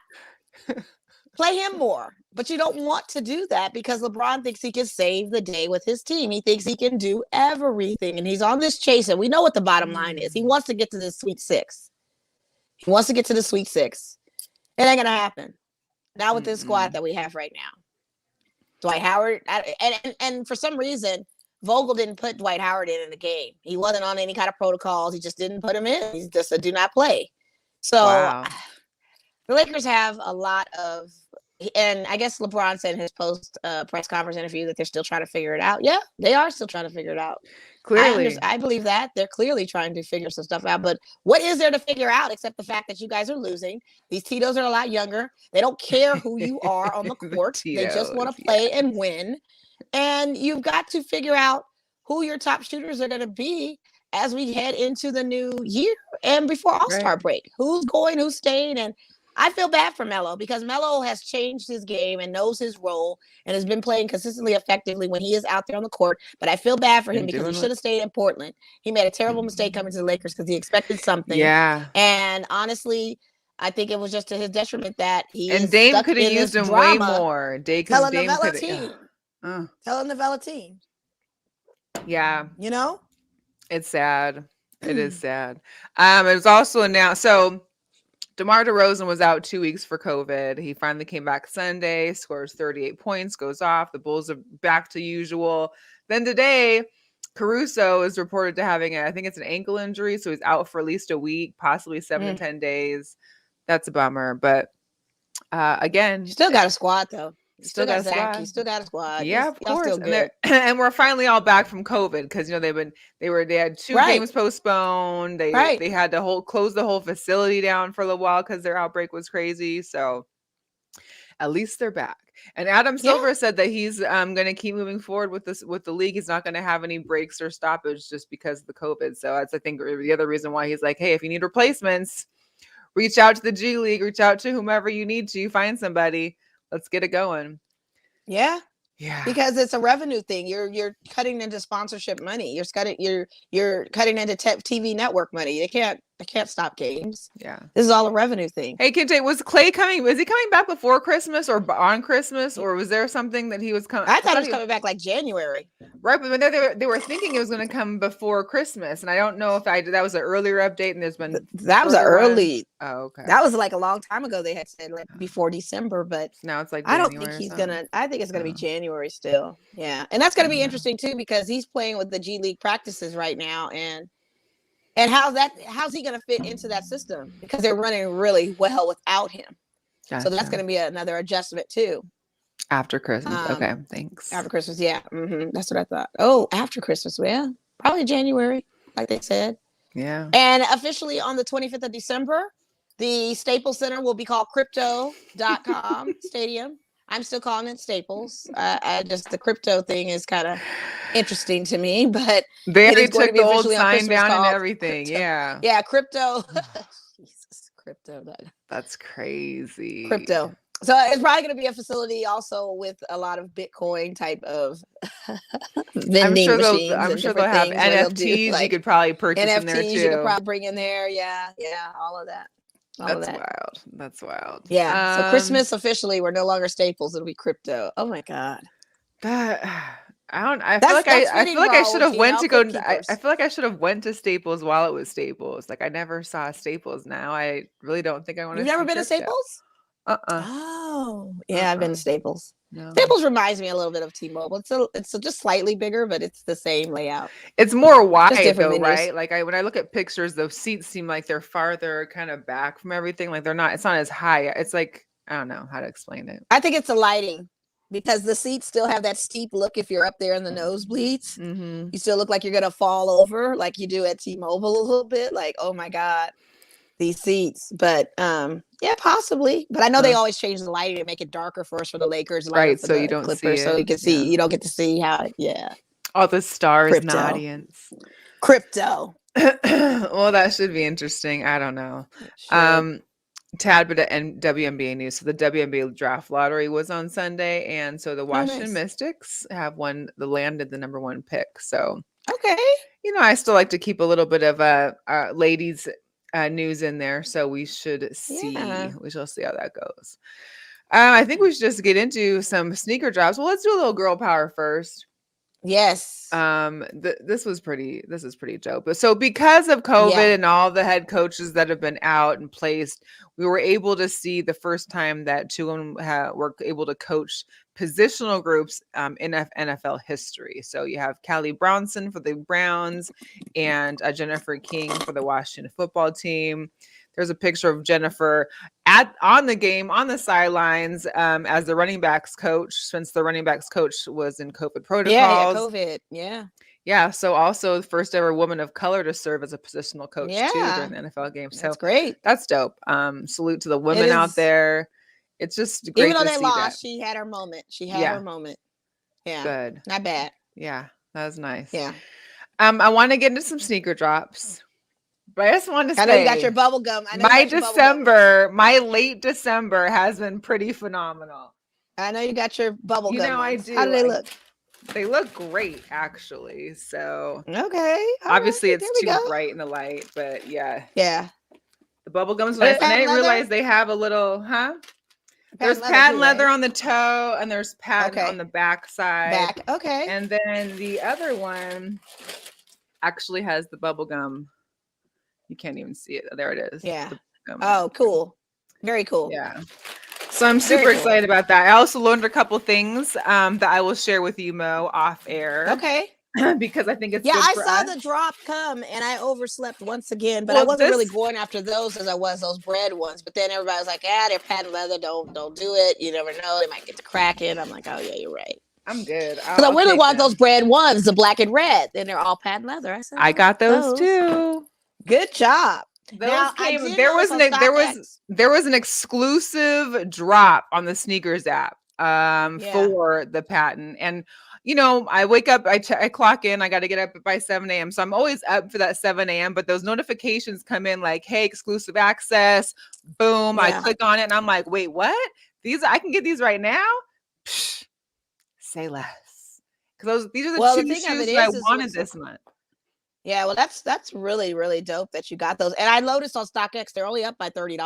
Play him more. But you don't want to do that because LeBron thinks he can save the day with his team. He thinks he can do everything. And he's on this chase. And we know what the bottom line is. He wants to get to this Sweet Six. He wants to get to the Sweet Six. It ain't gonna happen. Not with this squad that we have right now. Dwight Howard, and for some reason, Vogel didn't put Dwight Howard in the game. He wasn't on any kind of protocols. He just didn't put him in. He's just a do not play. So the Lakers have a lot of, and I guess LeBron said in his post press conference interview that they're still trying to figure it out. Yeah, they are still trying to figure it out. Clearly. I believe that they're clearly trying to figure some stuff out. But what is there to figure out except the fact that you guys are losing? These Tito's are a lot younger. They don't care who you are on the court. They just want to play and win. And you've got to figure out who your top shooters are going to be as we head into the new year and before All-Star break. Who's going, who's staying, and I feel bad for Melo because Melo has changed his game and knows his role and has been playing consistently effectively when he is out there on the court. But I feel bad for him because he should have stayed in Portland. He made a terrible mistake coming to the Lakers because he expected something. Yeah. And honestly, I think it was just to his detriment that he and Dame could have used him way more. Telling the Vela team. Yeah. You know? It's sad. It is sad. It was also announced. So DeMar DeRozan was out 2 weeks for COVID. He finally came back Sunday, scores 38 points, goes off. The Bulls are back to usual. Then today, Caruso is reported to having, I think it's an ankle injury. So he's out for at least a week, possibly 7 to 10 days. That's a bummer. But again, you still got a squad though. Still got a squad. You still got a squad. Yeah, of course. And we're finally all back from COVID because they had 2 games postponed. They had to close the whole facility down for a little while because their outbreak was crazy. So at least they're back. And Adam Silver said that he's going to keep moving forward with the league. He's not going to have any breaks or stoppage just because of the COVID. So that's, I think, the other reason why he's like, hey, if you need replacements, reach out to the G League, reach out to whomever you need to, find somebody. Let's get it going. Yeah. Because it's a revenue thing. You're cutting into sponsorship money. You're cutting into TV network money. They can't stop games. Yeah. This is all a revenue thing. Hey, Kente, was Clay coming? Was he coming back before Christmas or on Christmas, or was there something that he was coming? I thought he was coming back like January. Right, but they were thinking it was going to come before Christmas, and I don't know if that was an earlier update, and there's been that was an early. Oh, okay. That was like a long time ago. They had said like before December, but now it's like I don't think he's gonna. I think it's gonna be January still. Yeah, and that's gonna be interesting too because he's playing with the G League practices right now, and how's he gonna fit into that system because they're running really well without him. Gotcha. So that's gonna be another adjustment too. After Christmas. Okay, thanks. After Christmas, yeah. That's what I thought. Oh, after Christmas, yeah. Probably January, like they said. Yeah. And officially on the 25th of December, the Staples Center will be called Crypto.com Stadium. I'm still calling it Staples. The crypto thing is kind of interesting to me, but they took the old sign down and everything. Crypto. Yeah. Yeah, crypto. Jesus, crypto. That's crazy. Crypto. So it's probably going to be a facility also with a lot of Bitcoin type of vending machines. I'm sure they'll have NFTs. Like, you could probably purchase NFTs in there too. You could probably bring in there. Yeah, all of that. That's wild. Yeah. So Christmas officially, we're no longer Staples. It'll be crypto. Oh my God. I feel like I should have went to go. I feel like I should have went to Staples while it was Staples. Like I never saw Staples. Now I really don't think I want to. You've never been to Staples? Oh, yeah, I've been to Staples. No. Staples reminds me a little bit of T-Mobile. It's just slightly bigger, but it's the same layout. It's more wide though, right? Like when I look at pictures, those seats seem like they're farther kind of back from everything. Like it's not as high. It's like, I don't know how to explain it. I think it's the lighting because the seats still have that steep look. If you're up there in the nosebleeds, you still look like you're going to fall over like you do at T-Mobile a little bit. Like, oh my God, these seats. But, yeah, possibly. But I know they always change the lighting to make it darker first for the Lakers. Right, so you don't Clippers, see it. So you can see, you don't get to see how, all the stars in the audience. Crypto. Well, that should be interesting. I don't know. Tad bit of WNBA news. So the WNBA draft lottery was on Sunday, and so the Washington Mystics have landed the number 1 pick. So okay, I still like to keep a little bit of ladies news in there, so we should see. We shall see how that goes. I think we should just get into some sneaker drops. Well, let's do a little girl power first. Yes. This is pretty dope. But so because of COVID and all the head coaches that have been out and placed, we were able to see the first time that two of them were able to coach positional groups in NFL history. So you have Callie Brownson for the Browns and Jennifer King for the Washington football team. There's a picture of Jennifer on the game on the sidelines as the running backs coach, since the running backs coach was in COVID protocols. Yeah, COVID. Yeah. Yeah. So also the first ever woman of color to serve as a positional coach too during the NFL game. So that's great. That's dope. Salute to the women out there. It's just great. Even though to they see lost, that. she had her moment. Her moment. Yeah. Good. Not bad. Yeah. That was nice. Yeah. I want to get into some sneaker drops. But I just want to say, I know you got your bubble gum. My late December has been pretty phenomenal. I know you got your bubble gum. I do. How do they look? They look great, actually. So okay. Obviously, it's too bright in the light, but yeah. Yeah. The bubble gum's nice. And I didn't realize they have a little, There's patent leather on the toe, and there's patent on the back side. Okay. And then the other one actually has the bubble gum. You can't even see it. There it is. Yeah. Oh, cool. Very cool. Yeah. So I'm super excited about that. I also learned a couple things that I will share with you, Mo, off air. Okay. Because I think it's I saw the drop come and I overslept once again, but I wasn't really going after those as I was those bread ones. But then everybody was like, they're patent leather. Don't do it. You never know. They might get to cracking. I'm like, oh yeah, you're right. I'm good. Because I really want those bread ones, the black and red. And they're all patent leather. I said, I got those too. Good job. There was an exclusive drop on the sneakers app for the patent. And I wake up, I clock in, I got to get up by 7 a.m. So I'm always up for that 7 a.m. But those notifications come in like, hey, exclusive access, boom. Yeah. I click on it and I'm like, wait, what? I can get these right now? Psh, say less. Because these are the two shoes that I wanted this month. Yeah, well, that's really, really dope that you got those. And I noticed on StockX, they're only up by $30.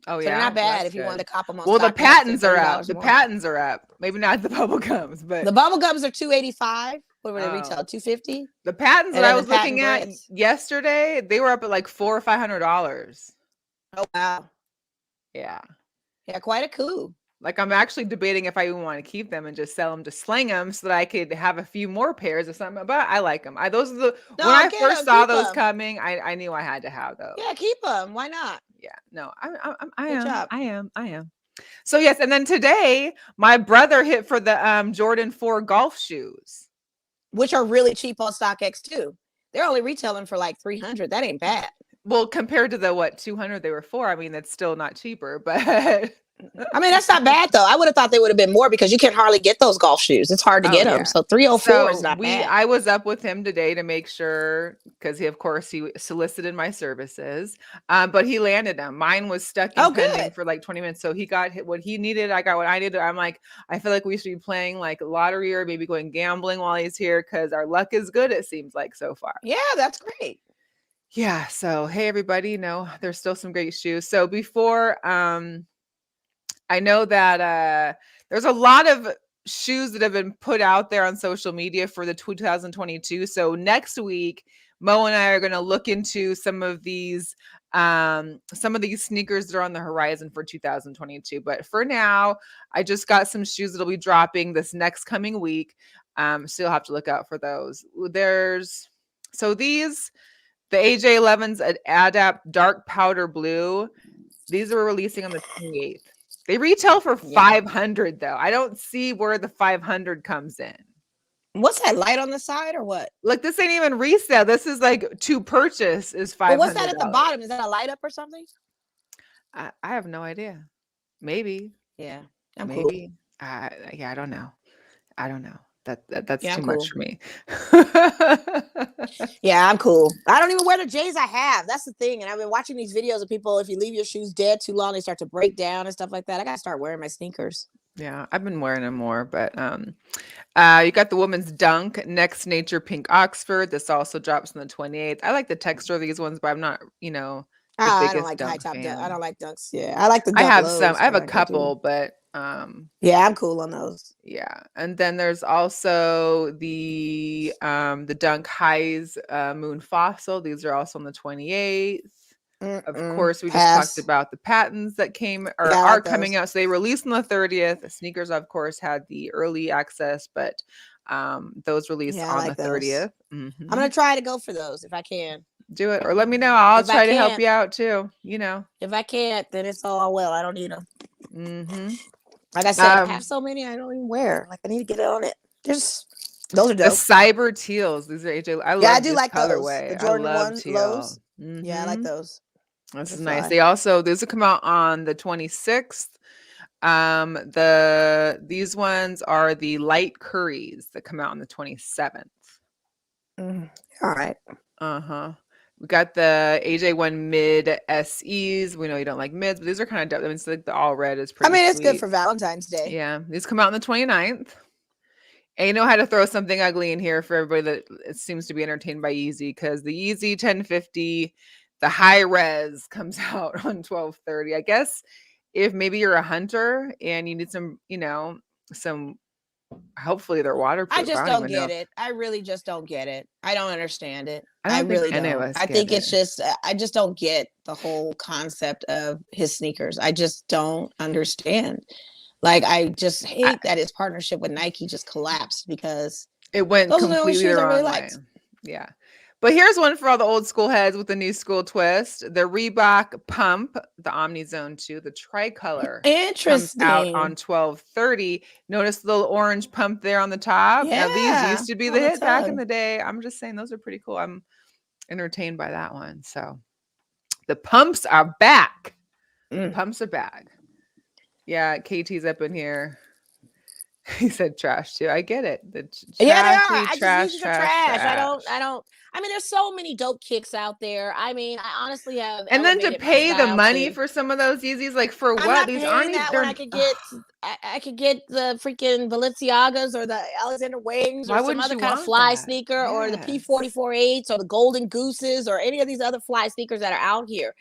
Oh, so they're not bad if you wanted to cop them on StockX. Well, the patents are up. The patents are up. Maybe not the bubble gums, but the bubble gums are $285. What were they retail? $250. The patents that I was looking at yesterday, they were up at like $400 or $500. Oh wow. Yeah. Yeah, quite a coup. Like I'm actually debating if I even want to keep them and just sell them to sling them so that I could have a few more pairs or something. But I like them. When I first saw those coming, I knew I had to have those. Yeah, keep them. Why not? Yeah, no, I am. So yes, and then today my brother hit for the Jordan 4 golf shoes, which are really cheap on StockX too. They're only retailing for like $300. That ain't bad. Well, compared to the 200 they were for, I mean that's still not cheaper, but. I mean, that's not bad though. I would have thought they would have been more because you can hardly get those golf shoes. It's hard to get them. So 304 is not bad. I was up with him today to make sure because he solicited my services, but he landed them. Mine was stuck in pending for like 20 minutes. So he got what he needed. I got what I needed. I'm like, I feel like we should be playing like lottery or maybe going gambling while he's here because our luck is good. It seems like so far. Yeah, that's great. Yeah. So hey, everybody, there's still some great shoes. So before I know that there's a lot of shoes that have been put out there on social media for the 2022. So next week, Mo and I are going to look into some of these sneakers that are on the horizon for 2022. But for now, I just got some shoes that'll be dropping this next coming week. So you'll have to look out for those. The AJ11s Adapt Dark Powder Blue. These are releasing on the 28th. They retail for $500 though. I don't see where the $500 comes in. What's that, light on the side or what? Like this ain't even resale. This is like to purchase is $500. What's that at the bottom? Is that a light up or something? I have no idea. Maybe. Yeah. Maybe. Cool. I don't know. That's too much for me. Yeah, I'm cool. I don't even wear the J's I have. That's the thing. And I've been watching these videos of people, if you leave your shoes dead too long, they start to break down and stuff like that. I got to start wearing my sneakers. Yeah, I've been wearing them more, but you got the woman's Dunk Next Nature Pink Oxford. This also drops on the 28th. I like the texture of these ones, but I'm not, I don't like high top dunk. I don't like dunks. Yeah, I like the dunk I have lows, some. I have a couple, but Yeah, I'm cool on those. Yeah, and then there's also the Dunk Highs Moon Fossil. These are also on the 28th. Of course, we just talked about the patents that are coming out. So they released on the 30th. Sneakers, of course, had the early access, but those released on the 30th. I'm gonna try to go for those if I can. Do it, or let me know. I'll try to help you out too. If I can't, then it's all well. I don't need them. Like I said, I have so many I don't even wear. Like I need to get on it. Those are dope. The cyber teals. These are AJ. I do like colorway. Those. The Jordan 1 teal. lows. Yeah, I like those. This is nice. These will come out on the 26th. These ones are the light curries that come out on the 27th. All right. We got the AJ1 mid SEs. We know you don't like mids, but these are kind of dope. I mean, it's like the all red is pretty it's sweet. good for Valentine's Day. Yeah. These come out on the 29th. And you know how to throw something ugly in here for everybody that seems to be entertained by Yeezy, because the Yeezy 1050, the high res, comes out on 12/30. I guess if maybe you're a hunter and you need some, hopefully they're waterproof. I just don't get it. I really just don't get it. I don't understand it. I really don't. I think it's just, I just don't get the whole concept of his sneakers. I just don't understand. Like, I just hate that his partnership with Nike just collapsed because it went completely the wrong way. Yeah. But here's one for all the old school heads with the new school twist. The Reebok Pump, the Omni Zone 2, the tricolor. Interesting. Comes out on 12/30. Notice the little orange pump there on the top. Yeah, now, these used to be the hit back in the day. I'm just saying those are pretty cool. I'm entertained by that one. So the pumps are back. Pumps are back. Yeah, KT's up in here. He said trash too. I get it. They are. Trash. I mean, there's so many dope kicks out there. I mean, I honestly have. And then to pay the money for some of those Yeezys, like for what? These aren't that when I could get. I could get the freaking Balenciagas or the Alexander Wangs or some other kind of fly sneaker, or the P44.8s or the Golden Gooses or any of these other fly sneakers that are out here.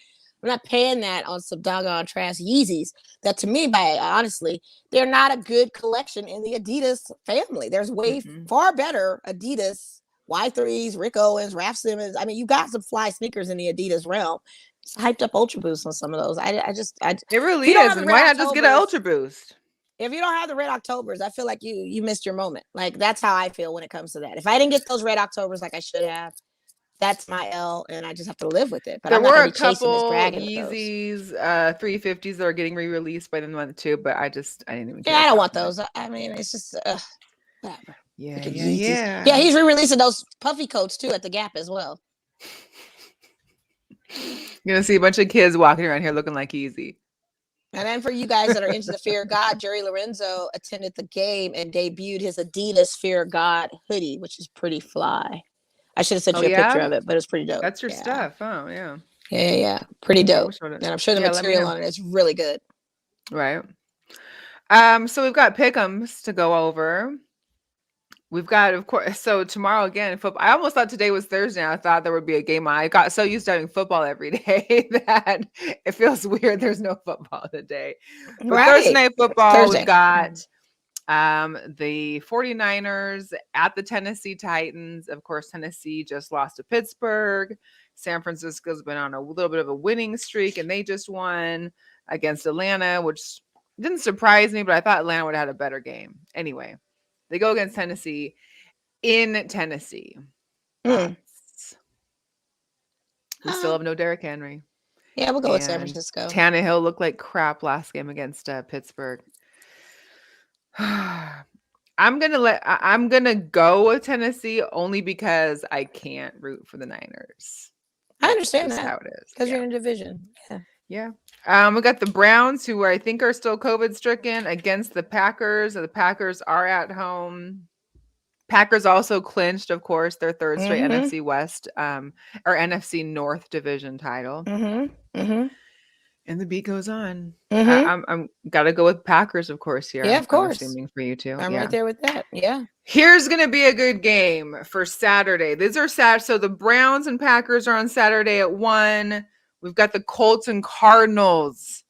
I'm not paying that on some doggone trash Yeezys that, to me, honestly, they're not a good collection in the Adidas family. There's way far better Adidas Y3s, Rick Owens, Raf Simons. I mean, you got some fly sneakers in the Adidas realm. It's hyped up Ultra Boost on some of those. It really is. And why not just get an Ultra Boost? If you don't have the Red Octobers, I feel like you missed your moment. Like, that's how I feel when it comes to that. If I didn't get those Red Octobers like I should have, that's my L, and I just have to live with it. But there were a couple Yeezys, 350s that are getting re-released by the month too, but I didn't even care. Yeah, I don't want those. I mean, it's just whatever. Yeah. He's re-releasing those puffy coats too at the Gap as well. You're gonna see a bunch of kids walking around here looking like Yeezy. And then for you guys that are into the Fear of God, Jerry Lorenzo attended the game and debuted his Adidas Fear of God hoodie, which is pretty fly. I should have sent you a picture of it, but it's pretty dope. That's your stuff. Oh, yeah. Yeah. Pretty dope. And I'm sure the material on it is really good. Right. So we've got pick'ems to go over. We've got, of course, so tomorrow again, football. I almost thought today was Thursday. I thought there would be a game on. I got so used to having football every day that it feels weird there's no football today. But Thursday night football, we've got the 49ers at the Tennessee Titans. Of course, Tennessee just lost to Pittsburgh. San Francisco's been on a little bit of a winning streak, and they just won against Atlanta, which didn't surprise me, but I thought Atlanta would have had a better game. Anyway, they go against Tennessee in Tennessee. We still have no Derrick Henry. Yeah, we'll go with San Francisco. Tannehill looked like crap last game against Pittsburgh. I'm gonna go with Tennessee only because I can't root for the Niners. I understand that. How it is because you're in a division. Yeah. We got the Browns, who I think are still COVID stricken, against the Packers. The Packers are at home. Packers also clinched, of course, their third straight NFC West or NFC North division title. And the beat goes on. I'm gotta go with Packers, of course. Here, yeah, of course. I'm assuming for you too. I'm right there with that. Yeah. Here's gonna be a good game for Saturday. These are sad. So the Browns and Packers are on Saturday at 1. We've got the Colts and Cardinals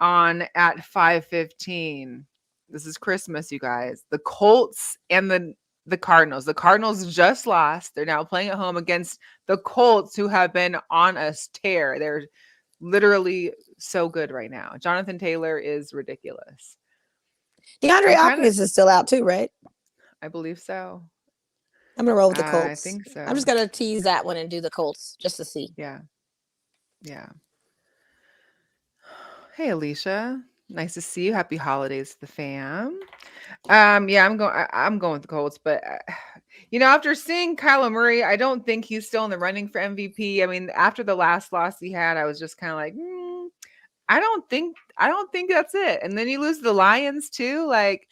on at 5:15. This is Christmas, you guys. The Colts and the Cardinals. The Cardinals just lost. They're now playing at home against the Colts, who have been on a tear. They're literally so good right now. Jonathan Taylor is ridiculous. DeAndre Hopkins is still out too, right? I believe so. I'm gonna roll with the Colts. I think so. I'm just gonna tease that one and do the Colts just to see. Yeah. Hey, Alicia. Nice to see you. Happy holidays to the fam. I'm going with the Colts, but after seeing Kyler Murray, I don't think he's still in the running for MVP. I mean, after the last loss he had, I was just kind of like, I don't think that's it. And then you lose the Lions too. Like,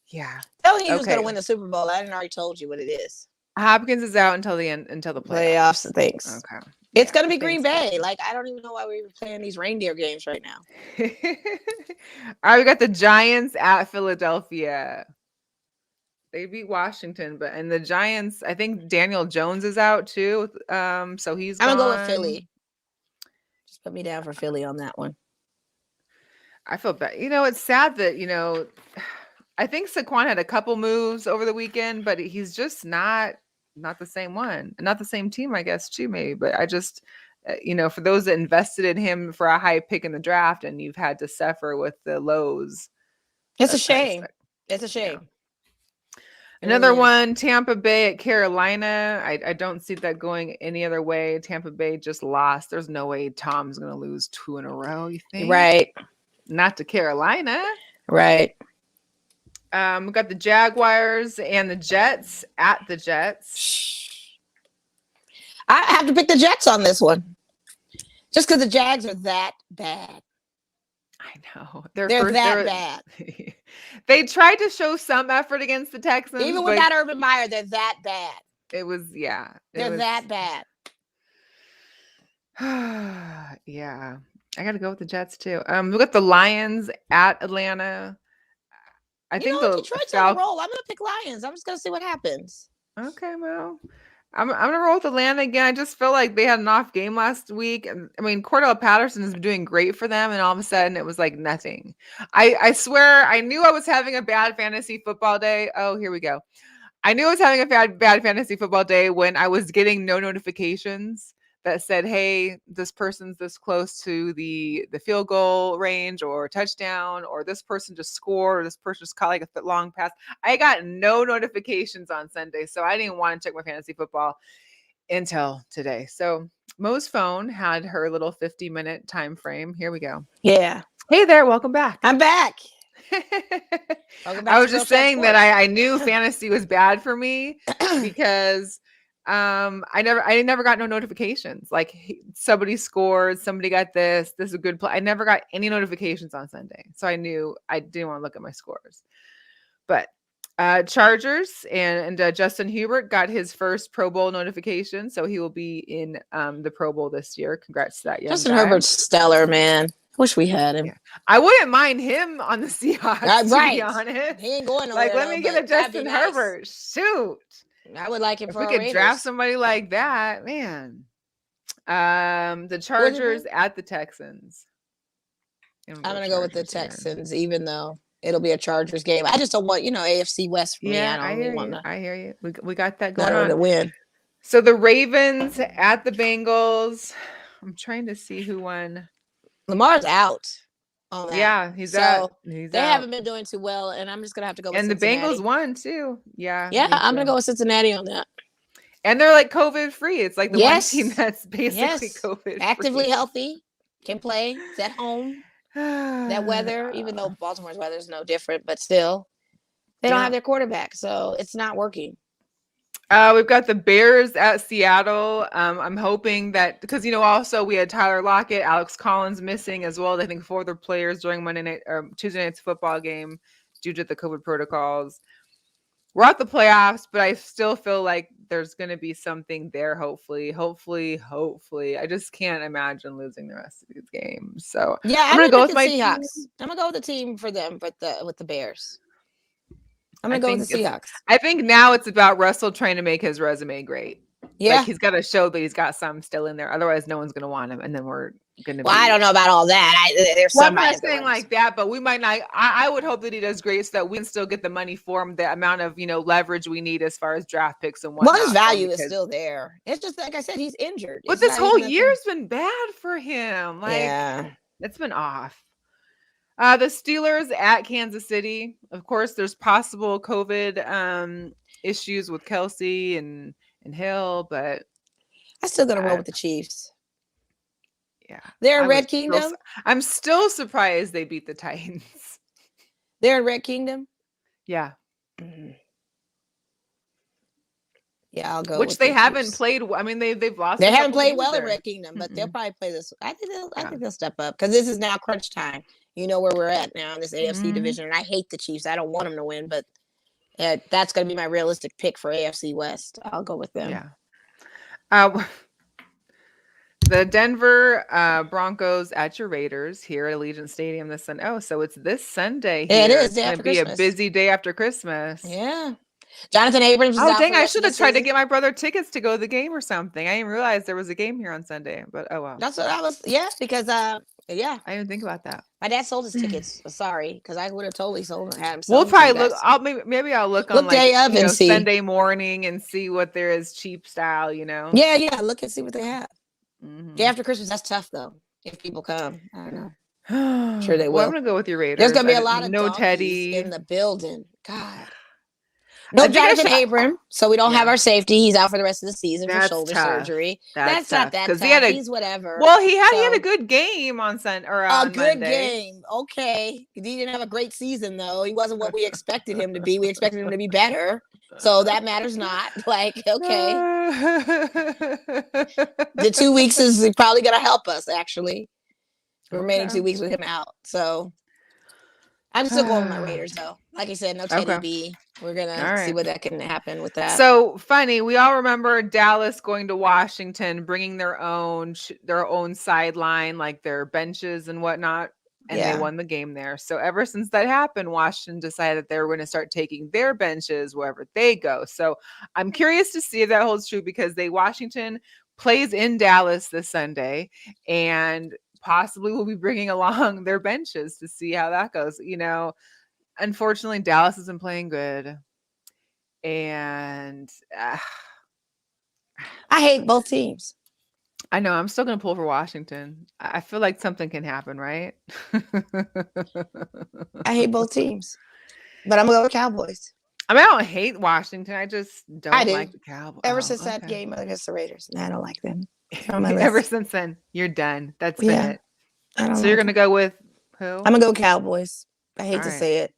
yeah. Tell me who's going to win the Super Bowl. I didn't already told you what it is. Hopkins is out until the end, until the playoffs. Thanks. Okay. It's going to be Green Bay. Like, I don't even know why we're playing these reindeer games right now. All right, we got the Giants at Philadelphia. They beat Washington, and the Giants, I think Daniel Jones is out too. So he's I'm going to go with Philly. Just put me down for Philly on that one. I feel bad. It's sad that, I think Saquon had a couple moves over the weekend, but he's just not the same one, not the same team, I guess, too, maybe. But I just, for those that invested in him for a high pick in the draft and you've had to suffer with the lows. It's a shame. It's a shame. Yeah. Another one, Tampa Bay at Carolina. I don't see that going any other way. Tampa Bay just lost. There's no way Tom's going to lose 2 in a row, you think? Right. Not to Carolina. Right. We got the Jaguars and the Jets at the Jets. I have to pick the Jets on this one. Just because the Jags are that bad. I know. They're that bad. They tried to show some effort against the Texans. Even without Urban Meyer, they're that bad. It was, yeah. They're that bad. Yeah. I got to go with the Jets too. We got the Lions at Atlanta. I think Detroit's on a roll. I'm going to pick Lions. I'm just going to see what happens. Okay, well, I'm going to roll with Atlanta again. I just feel like they had an off game last week. I mean, Cordell Patterson has been doing great for them, and all of a sudden it was like nothing. I swear I knew I was having a bad fantasy football day. Oh, here we go. I knew I was having a bad fantasy football day when I was getting no notifications that said, hey, this person's this close to the field goal range or touchdown, or this person just scored, or this person just caught like a long pass. I got no notifications on Sunday, so I didn't want to check my fantasy football until today. So Mo's phone had her little 50-minute time frame. Here we go. Yeah. Hey there, welcome back. I'm back. I was just saying that I knew fantasy was bad for me because I never got no notifications. Like somebody scored, somebody got this is a good play. I never got any notifications on Sunday. So I knew I didn't want to look at my scores. But Chargers and Justin Hubert got his first Pro Bowl notification. So he will be in the Pro Bowl this year. Congrats to that young Justin guy. Herbert's stellar, man. Wish we had him. Yeah. I wouldn't mind him on the Seahawks, to be honest. He ain't going nowhere. Like, let me get a Justin Herbert. Shoot. I would like him if for we could draft somebody like that, man. The Chargers at the Texans. I'm gonna go with the Texans, even though it'll be a Chargers game. I just don't want, AFC West for me. I hear you. We got that going on to win. So the Ravens at the Bengals. I'm trying to see who won. Lamar's out. Yeah, he's out. They haven't been doing too well, and I'm just gonna have to go with Cincinnati. The Bengals won too. Yeah. Yeah, I'm gonna go with Cincinnati on that. And they're like COVID free. It's like the one team that's basically COVID actively healthy, can play, it's at home. That weather, even though Baltimore's weather is no different, but still, they don't have their quarterback, so it's not working. We've got the Bears at Seattle. I'm hoping that because also we had Tyler Lockett, Alex Collins missing as well. I think 4 other players during Tuesday night's football game due to the COVID protocols. We're at the playoffs, but I still feel like there's going to be something there. Hopefully. I just can't imagine losing the rest of these games. So yeah, I'm gonna go with my Seahawks. I'm gonna go with the team for them, but with the Bears. I'm gonna go with the Seahawks. I think now it's about Russell trying to make his resume great. Yeah. Like he's got to show that he's got some still in there. Otherwise, no one's going to want him. And then we're going to Well, I don't know about all that. There's Well, I'm somebody not saying like that, but we might not. I would hope that he does great so that we can still get the money for him, the amount of, leverage we need as far as draft picks and whatnot. Well, his value is still there. It's just like I said, he's injured. But this whole year's been bad for him. Like, yeah, it's been off. The Steelers at Kansas City. Of course, there's possible COVID issues with Kelsey and Hill, but I'm still gonna roll with the Chiefs. Yeah, they're in Red Kingdom. I'm still surprised they beat the Titans. They're in Red Kingdom. Yeah. Mm-hmm. Yeah, I'll go. Which they haven't played. I mean, they've lost. They haven't played well in Red Kingdom, but they'll probably play this. I think they'll step up because this is now crunch time. You know where we're at now in this AFC division, and I hate the Chiefs. I don't want them to win, but that's going to be my realistic pick for AFC West. I'll go with them. Yeah. The Denver Broncos at your Raiders here at Allegiant Stadium this Sunday. Oh, so it's this Sunday. Here. It is. It's going to be a busy day after Christmas. Yeah. Jonathan Abrams. Oh, dang! I should have tried to get my brother tickets to go to the game or something. I didn't realize there was a game here on Sunday. But oh well. That's what I was. Yeah, because I didn't even think about that. My dad sold his tickets. Sorry, because I would have totally sold him. We'll probably look. Maybe I'll look on day of and see Sunday morning and see what there is cheap style. Yeah. Look and see what they have. Day after Christmas. That's tough though. If people come, I don't know. Sure they will. Well, I'm gonna go with your Raiders. There's gonna be a lot of no Teddy in the building. God. No Jonathan Abram, so we don't have our safety. He's out for the rest of the season for shoulder surgery. That's not that tough. He's whatever. Well, he had a good game on Sunday or on Monday. A good Monday. game. Okay. He didn't have a great season though. He wasn't what we expected him to be. We expected him to be better. So that matters not. Like, okay. The 2 weeks is probably gonna help us actually. The remaining 2 weeks with him out. So I'm still going with my Raiders though. Like I said, no Teddy B. We're gonna see what that can happen with that. So funny. We all remember Dallas going to Washington, bringing their own sideline, like their benches and whatnot, and they won the game there. So ever since that happened, Washington decided that they were going to start taking their benches wherever they go. So I'm curious to see if that holds true because Washington plays in Dallas this Sunday, and possibly will be bringing along their benches to see how that goes. Unfortunately, Dallas isn't playing good. And I hate both teams. I know. I'm still going to pull for Washington. I feel like something can happen, right? I hate both teams. But I'm going to go with Cowboys. I mean, I don't hate Washington. I just don't like the Cowboys. Ever since that game against the Raiders. I don't like them. Ever since then, you're done. That's it. So you're going to go with who? I'm going to go with Cowboys. I hate to say it.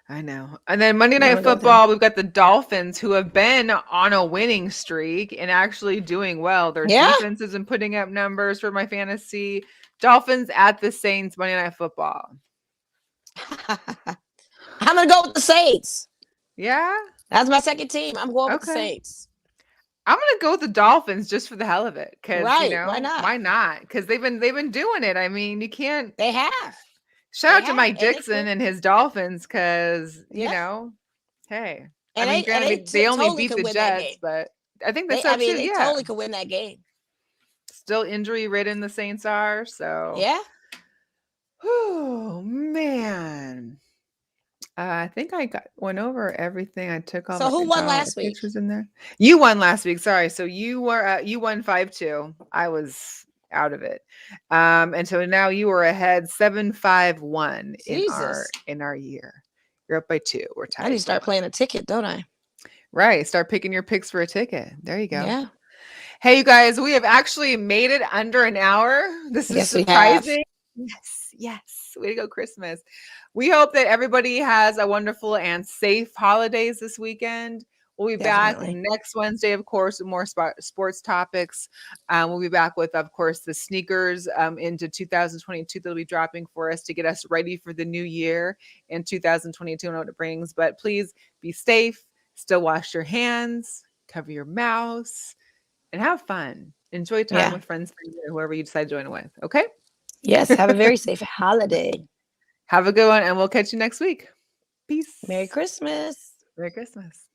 I know. And then Monday Night Football, we've got the Dolphins who have been on a winning streak and actually doing well. Their defense has been putting up numbers for my fantasy. Dolphins at the Saints, Monday Night Football. I'm going to go with the Saints. Yeah? That's my second team. I'm going with the Saints. I'm going to go with the Dolphins just for the hell of it. Because, why not? Why not? Because they've been doing it. I mean, you can't. They have. Shout out to Mike Dixon and his Dolphins because, hey. And I mean, granted, they only beat the Jets, but I think that's they totally could win that game. Still injury-ridden the Saints are, so. Yeah. Oh, man. I think I went over everything. I took all. So who won last week? Pictures in there. You won last week. Sorry. So you won 5-2. I was out of it. And so now you are ahead 7-5-1 in our year. You're up by 2. We're tied. I need to start playing a ticket, don't I? Right. Start picking your picks for a ticket. There you go. Yeah. Hey, you guys, we have actually made it under an hour. This is surprising. Yes. Way to go, Christmas. We hope that everybody has a wonderful and safe holidays this weekend. We'll be back next Wednesday, of course, with more sports topics. We'll be back with, of course, the sneakers into 2022 that'll be dropping for us to get us ready for the new year in 2022 and what it brings. But please be safe, still wash your hands, cover your mouths, and have fun. Enjoy time with friends, whoever you decide to join with. Okay? Yes. Have a very safe holiday. Have a good one, and we'll catch you next week. Peace. Merry Christmas. Merry Christmas.